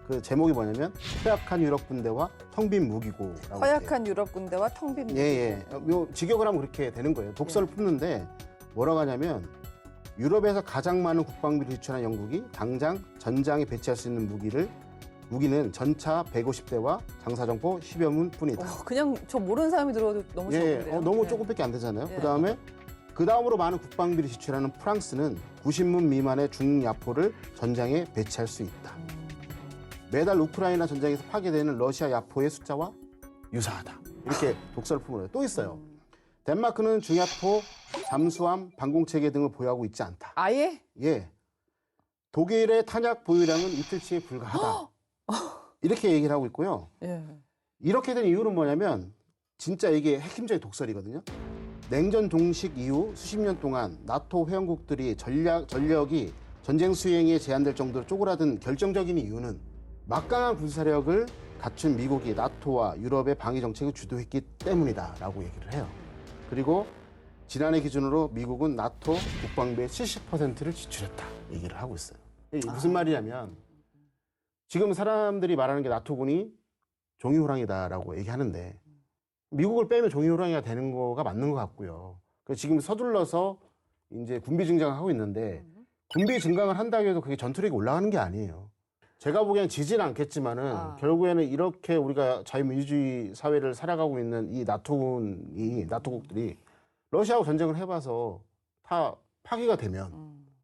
그 제목이 뭐냐면 허약한 유럽 군대와 텅 빈 무기고라고. 허약한 유럽 군대와 텅 빈 무기고. 예. 요 직역을 하면 그렇게 되는 거예요. 독서를 품는데 뭐라고 하냐면 유럽에서 가장 많은 국방비를 지출한 영국이 당장 전장에 배치할 수 있는 무기는 전차 150대와 장사정포 10여 문 뿐이다. 그냥 저 모르는 사람이 들어도 너무 적은데요. 너무 네. 조금밖에 안 되잖아요. 예. 그 다음으로 많은 국방비를 지출하는 프랑스는 90문 미만의 중야포를 전장에 배치할 수 있다. 매달 우크라이나 전장에서 파괴되는 러시아 야포의 숫자와 유사하다. 이렇게 독서를 품어요. 또 있어요. 덴마크는 중야포, 잠수함, 방공체계 등을 보유하고 있지 않다. 아예? 예. 독일의 탄약 보유량은 이틀치에 불과하다. 이렇게 얘기를 하고 있고요. 예. 이렇게 된 이유는 뭐냐면 진짜 이게 핵심적인 독설이거든요. 냉전 종식 이후 수십 년 동안 나토 회원국들이 전력이 전쟁 수행에 제한될 정도로 쪼그라든 결정적인 이유는 막강한 군사력을 갖춘 미국이 나토와 유럽의 방위 정책을 주도했기 때문이다라고 얘기를 해요. 그리고 지난해 기준으로 미국은 나토 국방비의 70%를 지출했다. 얘기를 하고 있어요. 이게 무슨 말이냐면 지금 사람들이 말하는 게 나토군이 종이호랑이다라고 얘기하는데 미국을 빼면 종이호랑이가 되는 거가 맞는 것 같고요. 지금 서둘러서 이제 군비 증강을 하고 있는데 군비 증강을 한다고 해도 그게 전투력이 올라가는 게 아니에요. 제가 보기엔 지지는 않겠지만은 결국에는 이렇게 우리가 자유민주주의 사회를 살아가고 있는 이 나토국들이 러시아하고 전쟁을 해봐서 다 파기가 되면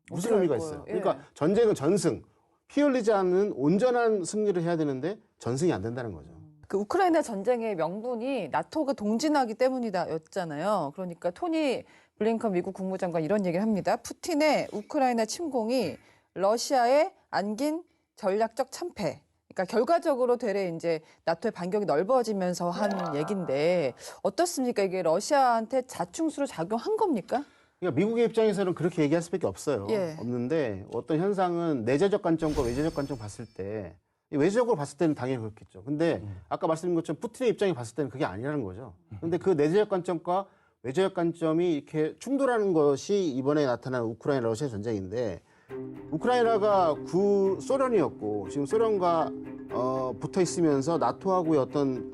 무슨 의미가 있어요? 예. 그러니까 전쟁은 전승, 피 흘리지 않는 온전한 승리를 해야 되는데 전승이 안 된다는 거죠. 그 우크라이나 전쟁의 명분이 나토가 동진하기 때문이다였잖아요. 그러니까 토니 블링컨 미국 국무장관 이런 얘기를 합니다. 푸틴의 우크라이나 침공이 러시아에 안긴 전략적 참패. 그러니까 결과적으로 되레 이제 나토의 반격이 넓어지면서 한 얘긴데 어떻습니까? 이게 러시아한테 자충수로 작용한 겁니까? 그러니까 미국의 입장에서는 그렇게 얘기할 수밖에 없어요. 예. 없는데 어떤 현상은 내재적 관점과 외재적 관점 봤을 때 외재적으로 봤을 때는 당연히 그렇겠죠. 근데 아까 말씀드린 것처럼 푸틴의 입장에 봤을 때는 그게 아니라는 거죠. 근데 그 내재적 관점과 외재적 관점이 이렇게 충돌하는 것이 이번에 나타난 우크라이나 러시아 전쟁인데 우크라이나가 소련이었고 지금 소련과 붙어 있으면서 나토하고의 어떤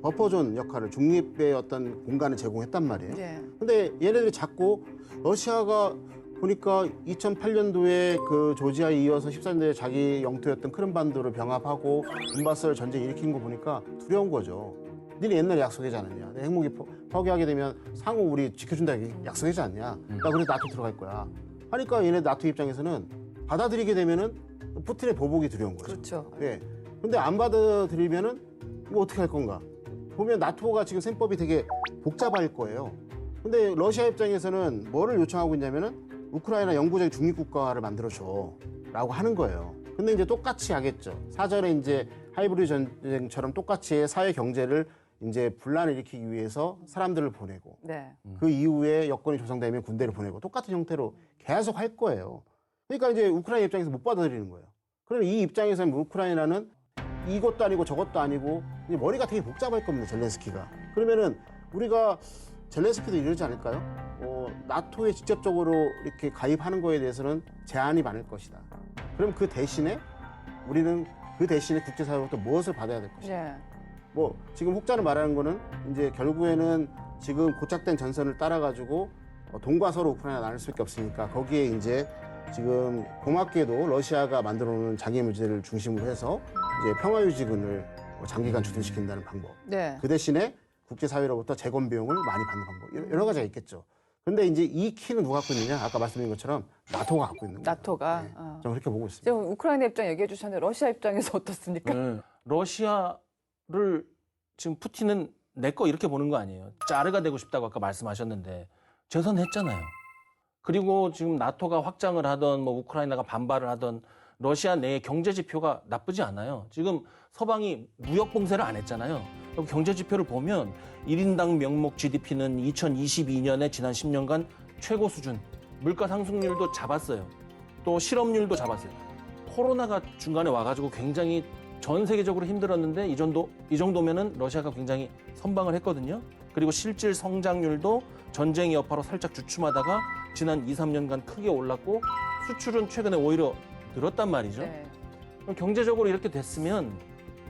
버퍼존 역할을 중립의 어떤 공간을 제공했단 말이에요. 예. 근데 얘네들이 자꾸 러시아가 보니까 2008년도에 그 조지아에 이어서 13년도에 자기 영토였던 크림반도를 병합하고 돈바스를 전쟁 일으킨 거 보니까 두려운 거죠. 니네 옛날에 약속하지 않았냐. 내 핵무기 포기하게 되면 상호 우리 지켜준다 약속하지 않냐. 나 그래서 나토 들어갈 거야. 하니까 얘네 나토 입장에서는 받아들이게 되면은 푸틴의 보복이 두려운 거죠. 그렇죠. 예. 근데 안 받아들이면은 이거 어떻게 할 건가? 보면 나토가 지금 셈법이 되게 복잡할 거예요. 근데 러시아 입장에서는 뭐를 요청하고 있냐면은 우크라이나 영구적 중립국가를 만들어줘라고 하는 거예요. 근데 이제 똑같이 하겠죠. 사전에 이제 하이브리드 전쟁처럼 똑같이 사회 경제를 이제 분란을 일으키기 위해서 사람들을 보내고 네. 그 이후에 여건이 조성되면 군대를 보내고 똑같은 형태로 계속 할 거예요. 그러니까 이제 우크라이나 입장에서 못 받아들이는 거예요. 그러면 이 입장에서는 우크라이나는 이것도 아니고 저것도 아니고 이제 머리가 되게 복잡할 겁니다. 젤렌스키가. 그러면은 우리가 젤렌스키도 이러지 않을까요? 나토에 직접적으로 이렇게 가입하는 거에 대해서는 제한이 많을 것이다. 그럼 그 대신에 우리는 그 대신에 국제사회로부터 무엇을 받아야 될 것이다. 네. 뭐 지금 혹자는 말하는 거는 이제 결국에는 지금 고착된 전선을 따라가지고 동과 서로 우크라이나 나눌 수밖에 없으니까 거기에 이제 지금 고맙게도 러시아가 만들어놓은 자기 문제를 중심으로 해서 이제 평화유지군을 장기간 주둔시킨다는 방법. 네. 그 대신에 국제사회로부터 재건 비용을 많이 받는 방법. 여러 가지가 있겠죠. 근데 이제 이 키는 누가 갖고 있느냐? 아까 말씀드린 것처럼 나토가 갖고 있는 거예요. 나토가. 네. 저는 그렇게 보고 있습니다. 지금 우크라이나 입장 얘기해 주셨는데 러시아 입장에서 어떻습니까? 네. 러시아를 지금 푸틴은 내 거 이렇게 보는 거 아니에요. 짜르가 되고 싶다고 아까 말씀하셨는데 재선했잖아요. 그리고 지금 나토가 확장을 하던 뭐 우크라이나가 반발을 하던 러시아 내의 경제 지표가 나쁘지 않아요. 지금 서방이 무역 봉쇄를 안 했잖아요. 경제 지표를 보면 1인당 명목 GDP는 2022년에 지난 10년간 최고 수준, 물가 상승률도 잡았어요. 또 실업률도 잡았어요. 코로나가 중간에 와가지고 굉장히 전 세계적으로 힘들었는데 이 정도면은 러시아가 굉장히 선방을 했거든요. 그리고 실질 성장률도 전쟁의 여파로 살짝 주춤하다가 지난 2, 3년간 크게 올랐고 수출은 최근에 오히려 늘었단 말이죠. 네. 그럼 경제적으로 이렇게 됐으면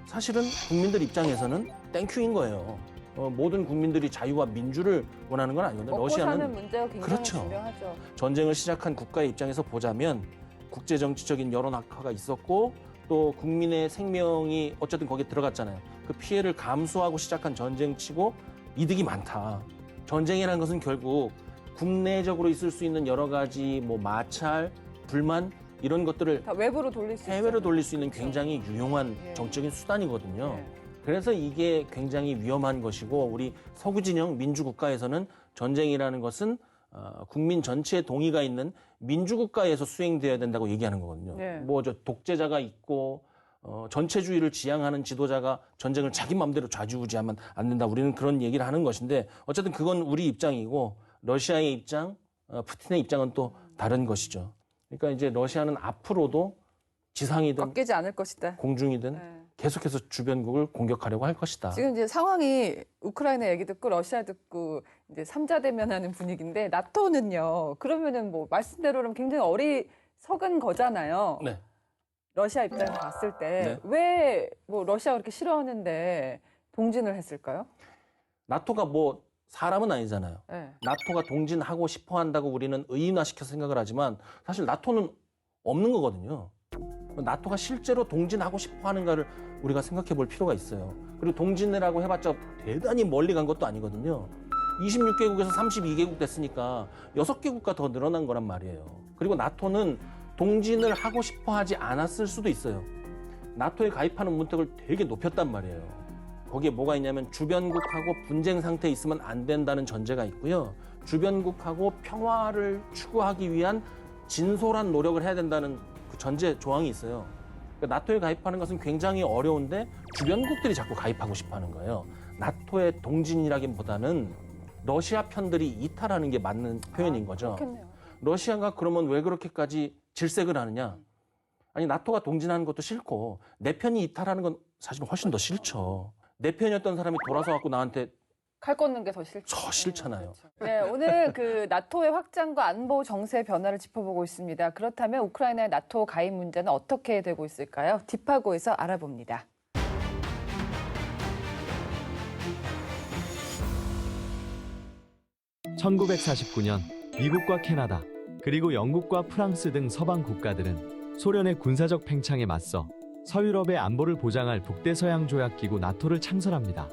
사실은 국민들 입장에서는 땡큐인 거예요. 모든 국민들이 자유와 민주를 원하는 건 아니거든요. 먹고 사는 러시아는 문제가 굉장히 그렇죠. 중요하죠. 전쟁을 시작한 국가의 입장에서 보자면 국제정치적인 여론 악화가 있었고 또 국민의 생명이 어쨌든 거기에 들어갔잖아요. 그 피해를 감수하고 시작한 전쟁치고 이득이 많다. 전쟁이라는 것은 결국 국내적으로 있을 수 있는 여러 가지 뭐 마찰, 불만 이런 것들을 다 외부로 돌릴 수 해외로 있잖아요. 돌릴 수 있는 굉장히 유용한 예. 정적인 수단이거든요. 네. 그래서 이게 굉장히 위험한 것이고 우리 서구 진영 민주국가에서는 전쟁이라는 것은 국민 전체의 동의가 있는 민주국가에서 수행되어야 된다고 얘기하는 거거든요. 네. 뭐 저 독재자가 있고 전체주의를 지향하는 지도자가 전쟁을 자기 마음대로 좌지우지하면 안 된다. 우리는 그런 얘기를 하는 것인데 어쨌든 그건 우리 입장이고 러시아의 입장, 푸틴의 입장은 또 다른 것이죠. 그러니까 이제 러시아는 앞으로도 지상이든 꺾이지 않을 것이다. 공중이든 네. 계속해서 주변국을 공격하려고 할 것이다. 지금 이제 상황이 우크라이나 얘기 듣고 러시아 듣고 이제 삼자 대면하는 분위기인데 나토는요. 그러면은 뭐 말씀대로라면 굉장히 석은 거잖아요. 네. 러시아 입장에서 봤을 때 네. 왜 뭐 러시아가 그렇게 싫어하는데 동진을 했을까요? 나토가 뭐 사람은 아니잖아요. 네. 나토가 동진하고 싶어 한다고 우리는 의인화시켜서 생각을 하지만 사실 나토는 없는 거거든요. 나토가 실제로 동진하고 싶어 하는가를 우리가 생각해 볼 필요가 있어요. 그리고 동진이라고 해봤자 대단히 멀리 간 것도 아니거든요. 26개국에서 32개국 됐으니까 6개국가 더 늘어난 거란 말이에요. 그리고 나토는 동진을 하고 싶어 하지 않았을 수도 있어요. 나토에 가입하는 문턱을 되게 높였단 말이에요. 거기에 뭐가 있냐면 주변국하고 분쟁 상태에 있으면 안 된다는 전제가 있고요. 주변국하고 평화를 추구하기 위한 진솔한 노력을 해야 된다는 그 전제 조항이 있어요. 그러니까 나토에 가입하는 것은 굉장히 어려운데 주변국들이 자꾸 가입하고 싶어 하는 거예요. 나토의 동진이라기보다는 러시아 편들이 이탈하는 게 맞는 표현인 거죠. 그렇겠네요. 러시아가 그러면 왜 그렇게까지 질색을 하느냐? 아니 나토가 동진하는 것도 싫고 내 편이 이탈하는 건 사실 훨씬 더 싫죠. 내 편이었던 사람이 돌아서 갖고 나한테 칼 꽂는 게 더 싫죠. 저 싫잖아요. 네, 오늘 그 나토의 확장과 안보 정세 변화를 짚어보고 있습니다. 그렇다면 우크라이나의 나토 가입 문제는 어떻게 되고 있을까요? 딥하고에서 알아봅니다. (1949년) 미국과 캐나다 그리고 영국과 프랑스 등 서방 국가들은 소련의 군사적 팽창에 맞서 서유럽의 안보를 보장할 북대서양 조약기구 나토를 창설합니다.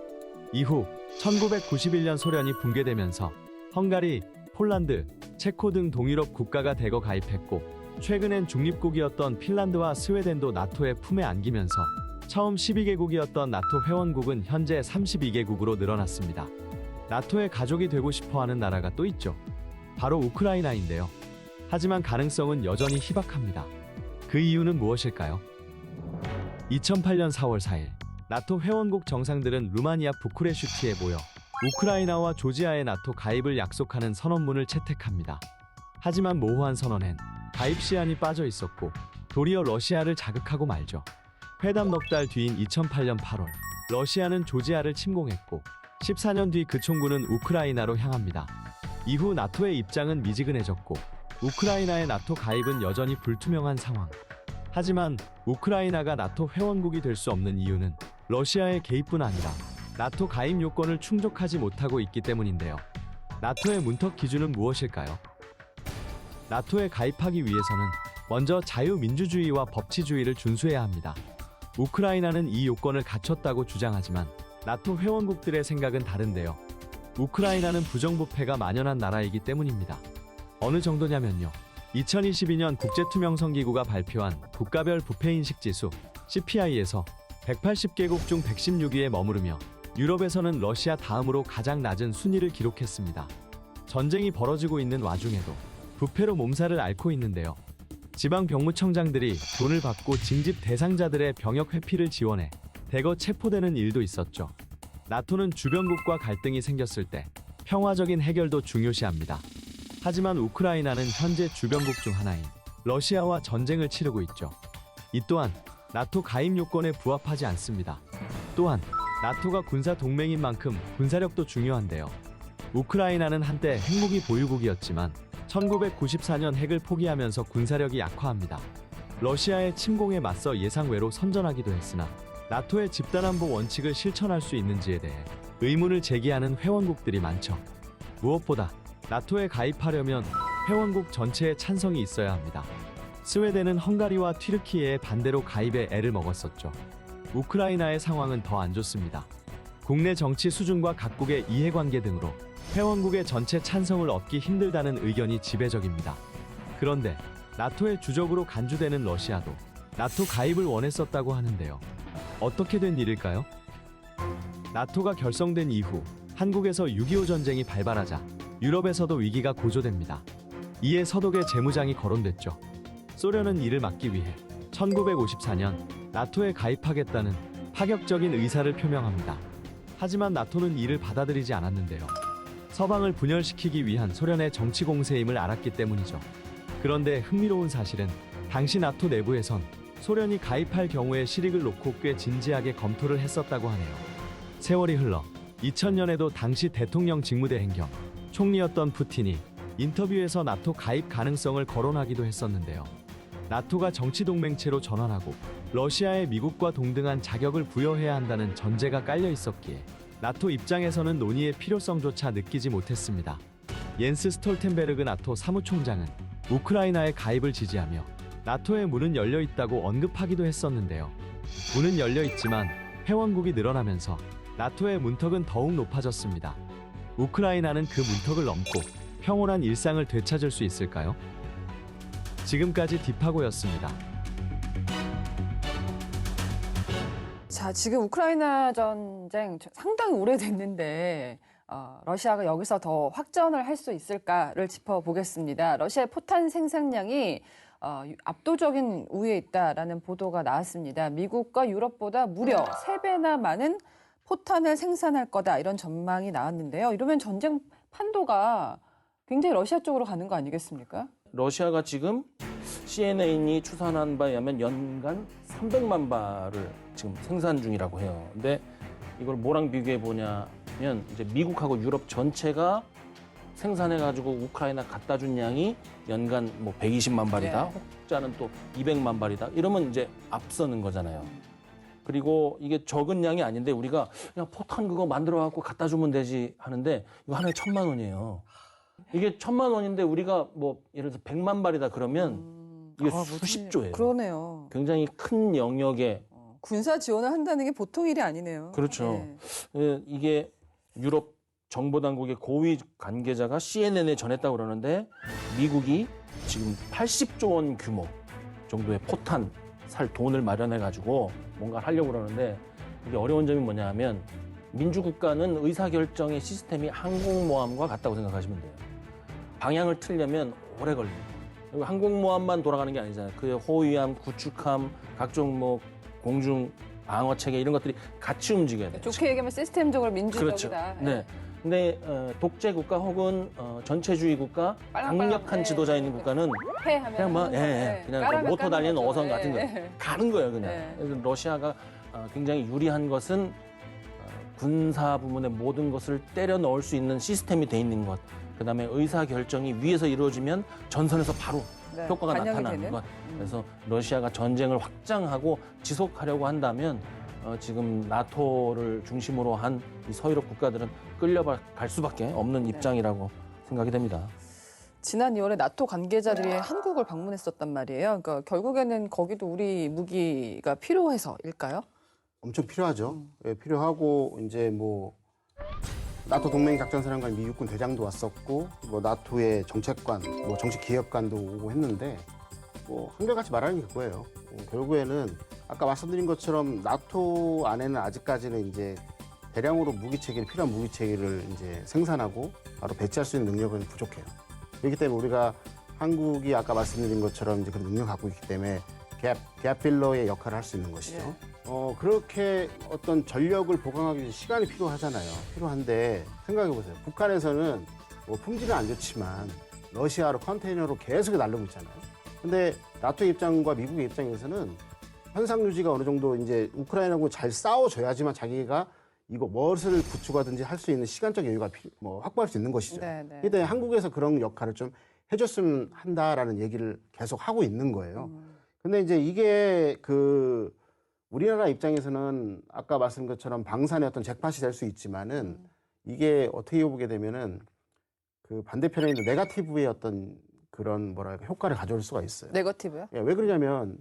이후 1991년 소련이 붕괴되면서 헝가리, 폴란드, 체코 등 동유럽 국가가 대거 가입했고 최근엔 중립국이었던 핀란드와 스웨덴도 나토의 품에 안기면서 처음 12개국이었던 나토 회원국은 현재 32개국으로 늘어났습니다. 나토의 가족이 되고 싶어하는 나라가 또 있죠. 바로 우크라이나인데요. 하지만 가능성은 여전히 희박합니다. 그 이유는 무엇일까요? 2008년 4월 4일 나토 회원국 정상들은 루마니아 부쿠레슈티에 모여 우크라이나와 조지아의 나토 가입을 약속하는 선언문을 채택합니다. 하지만 모호한 선언엔 가입 시한이 빠져 있었고 도리어 러시아를 자극하고 말죠. 회담 넉 달 뒤인 2008년 8월 러시아는 조지아를 침공했고 14년 뒤 그 총구는 우크라이나로 향합니다. 이후 나토의 입장은 미지근해졌고 우크라이나의 나토 가입은 여전히 불투명한 상황. 하지만 우크라이나가 나토 회원국이 될 수 없는 이유는 러시아의 개입뿐 아니라 나토 가입 요건을 충족하지 못하고 있기 때문인데요. 나토의 문턱 기준은 무엇일까요? 나토에 가입하기 위해서는 먼저 자유민주주의와 법치주의를 준수해야 합니다. 우크라이나는 이 요건을 갖췄다고 주장하지만 나토 회원국들의 생각은 다른데요. 우크라이나는 부정부패가 만연한 나라이기 때문입니다. 어느 정도냐면요. 2022년 국제투명성기구가 발표한 국가별 부패인식지수 CPI에서 180개국 중 116위에 머무르며 유럽에서는 러시아 다음으로 가장 낮은 순위를 기록했습니다. 전쟁이 벌어지고 있는 와중에도 부패로 몸살을 앓고 있는데요. 지방 병무청장들이 돈을 받고 징집 대상자들의 병역 회피를 지원해 대거 체포되는 일도 있었죠. 나토는 주변국과 갈등이 생겼을 때 평화적인 해결도 중요시합니다. 하지만 우크라이나는 현재 주변국 중 하나인 러시아와 전쟁을 치르고 있죠. 이 또한 나토 가입 요건에 부합하지 않습니다. 또한 나토가 군사 동맹인 만큼 군사력도 중요한데요. 우크라이나는 한때 핵무기 보유국이었지만 1994년 핵을 포기하면서 군사력이 약화합니다. 러시아의 침공에 맞서 예상외로 선전하기도 했으나 나토의 집단안보 원칙을 실천할 수 있는지에 대해 의문을 제기하는 회원국들이 많죠. 무엇보다 나토에 가입하려면 회원국 전체의 찬성이 있어야 합니다. 스웨덴은 헝가리와 튀르키예의 반대로 가입에 애를 먹었었죠. 우크라이나의 상황은 더 안 좋습니다. 국내 정치 수준과 각국의 이해관계 등으로 회원국의 전체 찬성을 얻기 힘들다는 의견이 지배적입니다. 그런데 나토의 주적으로 간주되는 러시아도 나토 가입을 원했었다고 하는데요. 어떻게 된 일일까요? 나토가 결성된 이후 한국에서 6.25 전쟁이 발발하자 유럽에서도 위기가 고조됩니다. 이에 서독의 재무장이 거론됐죠. 소련은 이를 막기 위해 1954년 나토에 가입하겠다는 파격적인 의사를 표명합니다. 하지만 나토는 이를 받아들이지 않았는데요. 서방을 분열시키기 위한 소련의 정치 공세임을 알았기 때문이죠. 그런데 흥미로운 사실은 당시 나토 내부에선 소련이 가입할 경우의 실익을 놓고 꽤 진지하게 검토를 했었다고 하네요. 세월이 흘러 2000년에도 당시 대통령 직무대행 겸 총리였던 푸틴이 인터뷰에서 나토 가입 가능성을 거론하기도 했었는데요. 나토가 정치 동맹체로 전환하고 러시아에 미국과 동등한 자격을 부여해야 한다는 전제가 깔려 있었기에 나토 입장에서는 논의의 필요성조차 느끼지 못했습니다. 옌스 스톨텐베르그 나토 사무총장은 우크라이나의 가입을 지지하며 나토의 문은 열려 있다고 언급하기도 했었는데요. 문은 열려 있지만 회원국이 늘어나면서 나토의 문턱은 더욱 높아졌습니다. 우크라이나는 그 문턱을 넘고 평온한 일상을 되찾을 수 있을까요? 지금까지 딥하고였습니다. 자, 지금 우크라이나 전쟁 상당히 오래됐는데 러시아가 여기서 더 확전을 할 수 있을까를 짚어보겠습니다. 러시아의 포탄 생산량이 압도적인 우위에 있다라는 보도가 나왔습니다. 미국과 유럽보다 무려 3배나 많은 포탄을 생산할 거다 이런 전망이 나왔는데요. 이러면 전쟁 판도가 굉장히 러시아 쪽으로 가는 거 아니겠습니까? 러시아가 지금 CNN이 추산한 바에 의하면 연간 300만 발을 지금 생산 중이라고 해요. 근데 이걸 뭐랑 비교해 보냐면 이제 미국하고 유럽 전체가 생산해가지고 우크라이나 갖다 준 양이 연간 뭐 120만 발이다. 혹자는 또 200만 발이다. 이러면 이제 앞서는 거잖아요. 그리고 이게 적은 양이 아닌데 우리가 그냥 포탄 그거 만들어갖고 갖다 주면 되지 하는데 이거 하나에 1,000만 원이에요. 이게 1,000만 원인데 우리가 뭐 예를 들어서 100만 발이다 그러면 이게 수십조예요. 그러네요. 굉장히 큰 영역에 군사 지원을 한다는 게 보통 일이 아니네요. 그렇죠. 네. 이게 유럽 정보당국의 고위 관계자가 CNN에 전했다고 그러는데 미국이 지금 80조 원 규모 정도의 포탄 살 돈을 마련해가지고 뭔가 하려고 그러는데 이게 어려운 점이 뭐냐 하면 민주국가는 의사결정의 시스템이 항공모함과 같다고 생각하시면 돼요. 방향을 틀려면 오래 걸립니다. 그리고 항공모함만 돌아가는 게 아니잖아요. 그 호위함, 구축함, 각종 뭐 공중 방어 체계 이런 것들이 같이 움직여야 돼요. 좋게 얘기하면 시스템적으로 그렇죠. 민주적이다. 네. 근데 독재 국가 혹은 전체주의 국가, 강력한 네. 지도자 있는 국가는 패하면 그냥 뭐 하는 거예요. 그냥 까라면 모터 달리는 까는 거죠. 어선 같은 거 예. 가는 거예요 그냥. 네. 그래서 러시아가 굉장히 유리한 것은 군사 부문의 모든 것을 때려 넣을 수 있는 시스템이 돼 있는 것. 그다음에 의사 결정이 위에서 이루어지면 전선에서 바로 네, 효과가 반영이 나타나는 되는? 것. 그래서 러시아가 전쟁을 확장하고 지속하려고 한다면 지금 나토를 중심으로 한 이 서유럽 국가들은 끌려갈 수밖에 없는 입장이라고 생각이 됩니다. 지난 2월에 나토 관계자들이 한국을 방문했었단 말이에요. 그러니까 결국에는 거기도 우리 무기가 필요해서일까요? 엄청 필요하죠. 예, 필요하고 이제 뭐 나토 동맹 작전사령관 미 육군 대장도 왔었고 뭐 나토의 정책관, 뭐 정식 기획관도 오고 했는데 뭐 한결같이 말하는 게 그거예요. 결국에는 아까 말씀드린 것처럼 나토 안에는 아직까지는 이제 대량으로 무기 체계를 필요한 무기 체계를 이제 생산하고 바로 배치할 수 있는 능력은 부족해요. 그렇기 때문에 우리가 한국이 아까 말씀드린 것처럼 이제 그런 능력을 갖고 있기 때문에 갭 필러의 역할을 할 수 있는 것이죠. 그렇게 어떤 전력을 보강하기 위해 시간이 필요하잖아요. 필요한데 생각해 보세요. 북한에서는 뭐 품질은 안 좋지만 러시아로 컨테이너로 계속 날르고 있잖아요. 근데 나토 입장과 미국의 입장에서는 현상 유지가 어느 정도 이제 우크라이나하고 잘 싸워줘야지만 자기가 이거 무엇을 구축하든지 할 수 있는 시간적 여유가 확보할 수 있는 것이죠. 네. 그런데 한국에서 그런 역할을 좀 해줬으면 한다라는 얘기를 계속 하고 있는 거예요. 근데 이제 이게 우리나라 입장에서는 아까 말씀드린 것처럼 방산의 어떤 잭팟이 될 수 있지만은 이게 어떻게 보게 되면은 그 반대편에 있는 네거티브의 어떤 그런 뭐랄까 효과를 가져올 수가 있어요. 네거티브요? 예, 왜 그러냐면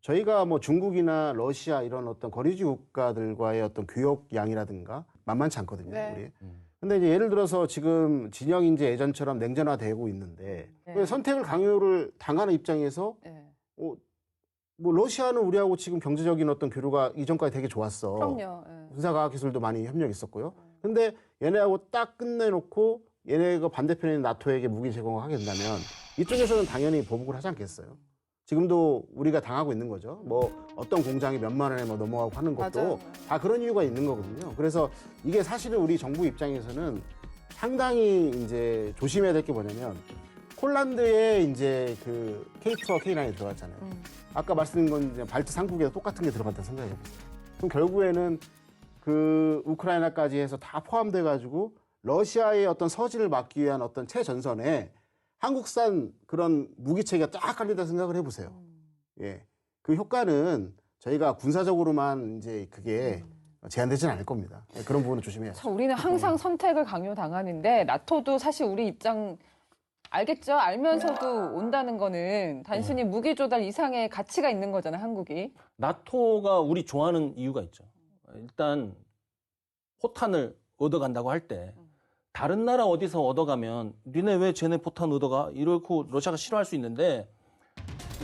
저희가 뭐 중국이나 러시아 이런 어떤 거리주의 국가들과의 어떤 교역량이라든가 만만치 않거든요. 네. 우리. 근데 이제 예를 들어서 지금 진영이 이제 예전처럼 냉전화되고 있는데 왜 선택을 강요를 당하는 입장에서 뭐 러시아는 우리하고 지금 경제적인 어떤 교류가 이전까지 되게 좋았어. 그럼요. 군사과학 기술도 많이 협력이 있었고요. 근데 얘네하고 딱 끝내놓고 얘네가 반대편에 있는 나토에게 무기 제공을 하게 된다면 이쪽에서는 당연히 보복을 하지 않겠어요. 지금도 우리가 당하고 있는 거죠. 뭐 어떤 공장이 몇만 원에 뭐 넘어가고 하는 것도 맞아요. 다 그런 이유가 있는 거거든요. 그래서 이게 사실은 우리 정부 입장에서는 상당히 이제 조심해야 될 게 뭐냐면 폴란드에 이제 그 K2와 K9이 들어갔잖아요. 아까 말씀드린 건 이제 발트 3국에도 똑같은 게 들어갔다 생각해 보세요. 그럼 결국에는 그 우크라이나까지 해서 다 포함돼 가지고 러시아의 어떤 서지를 막기 위한 어떤 최전선에 한국산 그런 무기 체계가 딱 깔린다 생각을 해보세요. 예. 그 효과는 저희가 군사적으로만 이제 그게 제한되지는 않을 겁니다. 예, 그런 부분은 조심해야죠. 참 우리는 항상 선택을 강요당하는데 나토도 사실 우리 입장 알겠죠? 알면서도 온다는 거는 단순히 무기 조달 이상의 가치가 있는 거잖아요, 한국이. 나토가 우리 좋아하는 이유가 있죠. 일단 포탄을 얻어간다고 할 때 다른 나라 어디서 얻어가면 니네 왜 쟤네 포탄 얻어가? 이렇고 러시아가 싫어할 수 있는데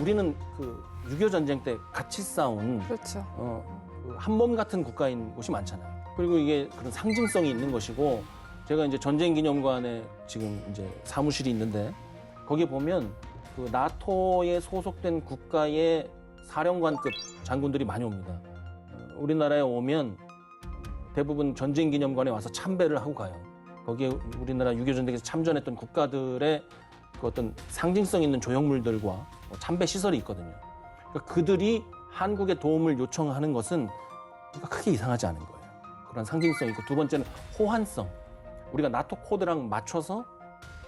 우리는 그 6.25 전쟁 때 같이 싸운 그렇죠. 한 몸 같은 국가인 곳이 많잖아요. 그리고 이게 그런 상징성이 있는 것이고 제가 이제 전쟁기념관에 지금 이제 사무실이 있는데 거기에 보면 그 나토에 소속된 국가의 사령관급 장군들이 많이 옵니다. 우리나라에 오면 대부분 전쟁기념관에 와서 참배를 하고 가요. 거기에 우리나라 6.25 전쟁에서 참전했던 국가들의 그 어떤 상징성 있는 조형물들과 참배 시설이 있거든요. 그러니까 그들이 한국에 도움을 요청하는 것은 크게 이상하지 않은 거예요. 그런 상징성이 있고 두 번째는 호환성. 우리가 나토 코드랑 맞춰서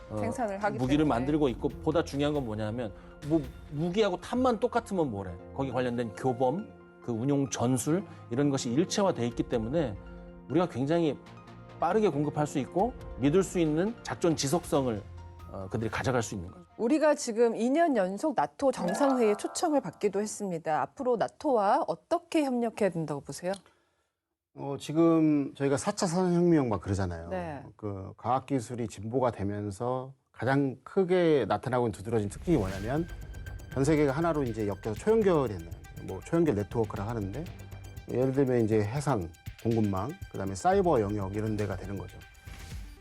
생산을 하기 무기를 때문에. 만들고 있고 보다 중요한 건 뭐냐면 뭐 무기하고 탑만 똑같으면 뭐래. 거기 관련된 교범, 그 운용 전술 이런 것이 일체화돼 있기 때문에 우리가 굉장히 빠르게 공급할 수 있고 믿을 수 있는 작전 지속성을 그들이 가져갈 수 있는 거죠. 우리가 지금 2년 연속 나토 정상회의에 초청을 받기도 했습니다. 앞으로 나토와 어떻게 협력해야 된다고 보세요? 지금 저희가 4차 산업혁명 막 그러잖아요. 네. 그 과학기술이 진보가 되면서 가장 크게 나타나고 있는 두드러진 특징이 뭐냐면 전 세계가 하나로 이제 엮여서 초연결이 됐나요? 뭐 초연결 네트워크라 하는데 예를 들면 이제 해상, 공급망, 그다음에 사이버 영역 이런 데가 되는 거죠.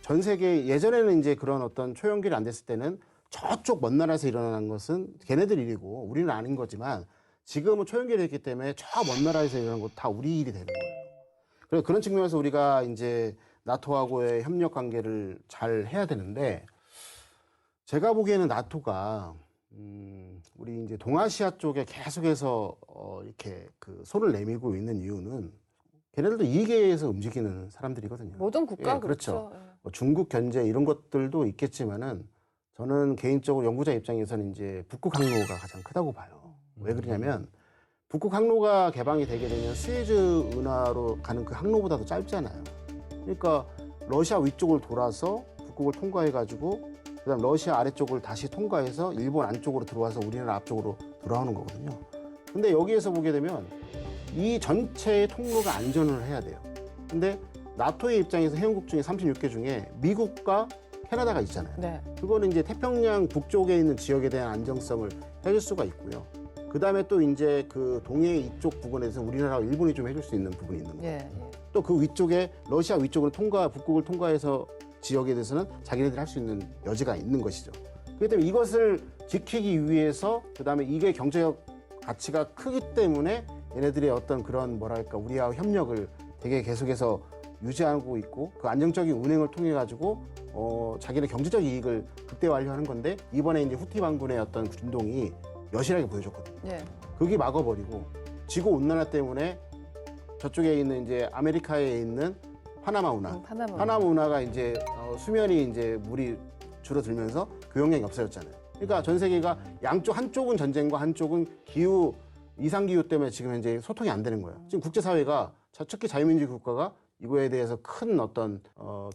전 세계 예전에는 이제 그런 어떤 초연결이 안 됐을 때는 저쪽 먼 나라에서 일어나는 것은 걔네들 일이고 우리는 아닌 거지만 지금은 초연결이 됐기 때문에 저 먼 나라에서 일어나는 것 다 우리 일이 되는 거예요. 그래서 그런 측면에서 우리가 이제 나토하고의 협력 관계를 잘 해야 되는데 제가 보기에는 나토가 우리 이제 동아시아 쪽에 계속해서 이렇게 그 손을 내밀고 있는 이유는 걔네들도 이익에 의해서 움직이는 사람들이거든요. 모든 국가 예, 그렇죠. 그렇죠. 뭐 중국 견제 이런 것들도 있겠지만은 저는 개인적으로 연구자 입장에서는 이제 북극 항로가 가장 크다고 봐요. 왜 그러냐면 북극 항로가 개방이 되게 되면 스에즈 운하로 가는 그 항로보다도 짧잖아요. 그러니까 러시아 위쪽을 돌아서 북극을 통과해가지고 그다음 러시아 아래쪽을 다시 통과해서 일본 안쪽으로 들어와서 우리나라 앞쪽으로 돌아오는 거거든요. 근데 여기에서 보게 되면 이 전체의 통로가 안전을 해야 돼요. 근데 나토의 입장에서 회원국 중에 36개 중에 미국과 캐나다가 있잖아요. 네. 그거는 이제 태평양 북쪽에 있는 지역에 대한 안정성을 해줄 수가 있고요. 그 다음에 또 이제 그 동해 이쪽 부분에서 우리나라와 일본이 좀 해줄 수 있는 부분이 있는 거예요. 예. 또 그 위쪽에 러시아 위쪽으로 북극을 통과해서 지역에 대해서는 자기네들이 할 수 있는 여지가 있는 것이죠. 그렇기 때문에 이것을 지키기 위해서 그다음에 이게 경제적 가치가 크기 때문에 얘네들의 어떤 그런 뭐랄까 우리와 협력을 되게 계속해서 유지하고 있고 그 안정적인 운행을 통해 가지고 자기네 경제적 이익을 극대화하려 하는 건데 이번에 이제 후티 반군의 어떤 진동이 여실하게 보여줬거든요. 예. 그게 막아버리고 지구 온난화 때문에 저쪽에 있는 이제 아메리카에 있는 파나마 운하, 파나마 운하가 이제 수면이 이제 물이 줄어들면서 교역량이 없어졌잖아요. 그러니까 전 세계가 양쪽 한쪽은 전쟁과 한쪽은 기후 이상 기후 때문에 지금 현재 소통이 안 되는 거예요. 지금 국제 사회가 특히 자유민주주의 국가가 이거에 대해서 큰 어떤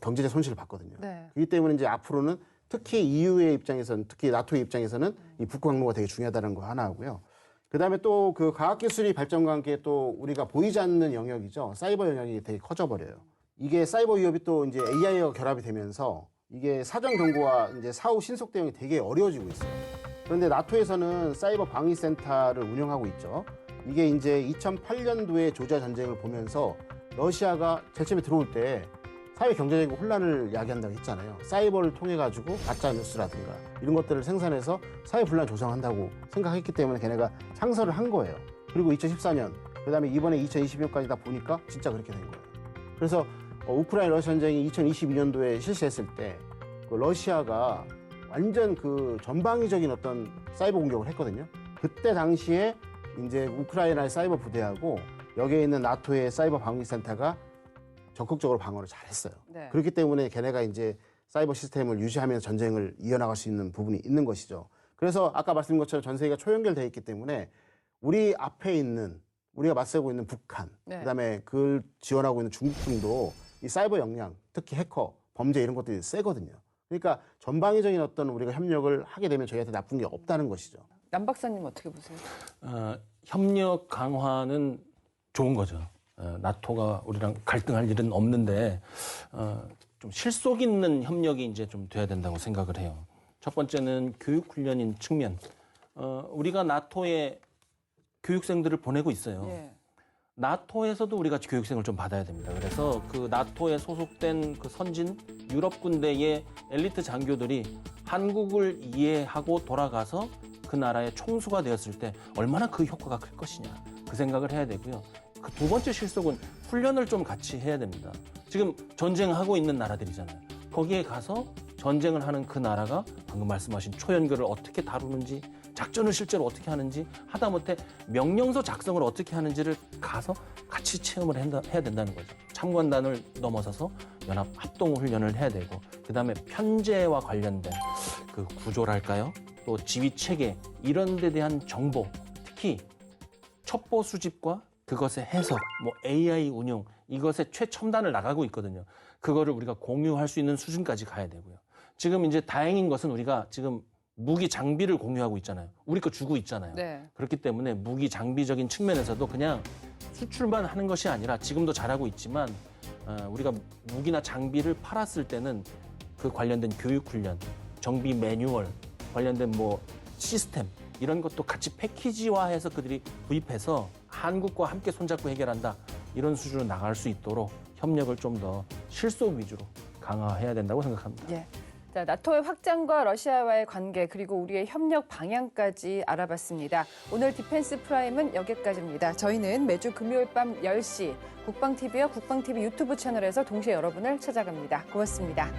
경제적 손실을 받거든요. 네. 그렇기 때문에 이제 앞으로는 특히 EU의 입장에서는 특히 나토의 입장에서는 이 북극 항로가 되게 중요하다는 거 하나 하고요. 그다음에 또 그 과학기술이 발전과 함께 또 우리가 보이지 않는 영역이죠. 사이버 영역이 되게 커져버려요. 이게 사이버 위협이 또 이제 AI와 결합이 되면서 이게 사전 경고와 이제 사후 신속 대응이 되게 어려워지고 있어요. 그런데 나토에서는 사이버 방위센터를 운영하고 있죠. 이게 이제 2008년도에 조지아 전쟁을 보면서 러시아가 제일 처음에 들어올 때 사회 경제적 혼란을 야기한다고 했잖아요. 사이버를 통해 가지고 가짜 뉴스라든가 이런 것들을 생산해서 사회 분란 조성한다고 생각했기 때문에 걔네가 창설을 한 거예요. 그리고 2014년, 그다음에 이번에 2020년까지 다 보니까 진짜 그렇게 된 거예요. 그래서 우크라이나 러시아 전쟁이 2022년도에 실시했을 때 그 러시아가 완전 그 전방위적인 어떤 사이버 공격을 했거든요. 그때 당시에 이제 우크라이나의 사이버 부대하고 여기에 있는 나토의 사이버 방위센터가 적극적으로 방어를 잘했어요. 네. 그렇기 때문에 걔네가 이제 사이버 시스템을 유지하면서 전쟁을 이어나갈 수 있는 부분이 있는 것이죠. 그래서 아까 말씀드린 것처럼 전 세계가 초연결되어 있기 때문에 우리 앞에 있는 우리가 맞서고 있는 북한, 네. 그다음에 그걸 지원하고 있는 중국 등도 이 사이버 역량, 특히 해커, 범죄 이런 것들이 세거든요. 그러니까 전방위적인 어떤 우리가 협력을 하게 되면 저희한테 나쁜 게 없다는 것이죠. 남 박사님 어떻게 보세요? 협력 강화는 좋은 거죠. 나토가 우리랑 갈등할 일은 없는데 좀 실속 있는 협력이 이제 좀 돼야 된다고 생각을 해요. 첫 번째는 교육 훈련인 측면. 우리가 나토에 교육생들을 보내고 있어요. 예. 나토에서도 우리가 교육생을 좀 받아야 됩니다. 그래서 그 나토에 소속된 그 선진 유럽 군대의 엘리트 장교들이 한국을 이해하고 돌아가서 그 나라의 총수가 되었을 때 얼마나 그 효과가 클 것이냐 그 생각을 해야 되고요. 그 두 번째 실속은 훈련을 좀 같이 해야 됩니다. 지금 전쟁하고 있는 나라들이잖아요. 거기에 가서 전쟁을 하는 그 나라가 방금 말씀하신 초연결을 어떻게 다루는지 작전을 실제로 어떻게 하는지 하다못해 명령서 작성을 어떻게 하는지를 가서 같이 체험을 해야 된다는 거죠. 참관단을 넘어서서 연합 합동 훈련을 해야 되고 그다음에 편제와 관련된 그 구조랄까요? 또 지휘 체계 이런 데 대한 정보 특히 첩보 수집과 그것의 해석, 뭐 AI 운용 이것의 최첨단을 나가고 있거든요. 그거를 우리가 공유할 수 있는 수준까지 가야 되고요. 지금 이제 다행인 것은 우리가 지금 무기 장비를 공유하고 있잖아요. 우리 거 주고 있잖아요. 네. 그렇기 때문에 무기 장비적인 측면에서도 그냥 수출만 하는 것이 아니라 지금도 잘하고 있지만 우리가 무기나 장비를 팔았을 때는 그 관련된 교육 훈련, 정비 매뉴얼, 관련된 뭐 시스템 이런 것도 같이 패키지화해서 그들이 구입해서 한국과 함께 손잡고 해결한다. 이런 수준으로 나갈 수 있도록 협력을 좀 더 실속 위주로 강화해야 된다고 생각합니다. 예. 자, 나토의 확장과 러시아와의 관계 그리고 우리의 협력 방향까지 알아봤습니다. 오늘 디펜스 프라임은 여기까지입니다. 저희는 매주 금요일 밤 10시 국방TV와 국방TV 유튜브 채널에서 동시에 여러분을 찾아갑니다. 고맙습니다.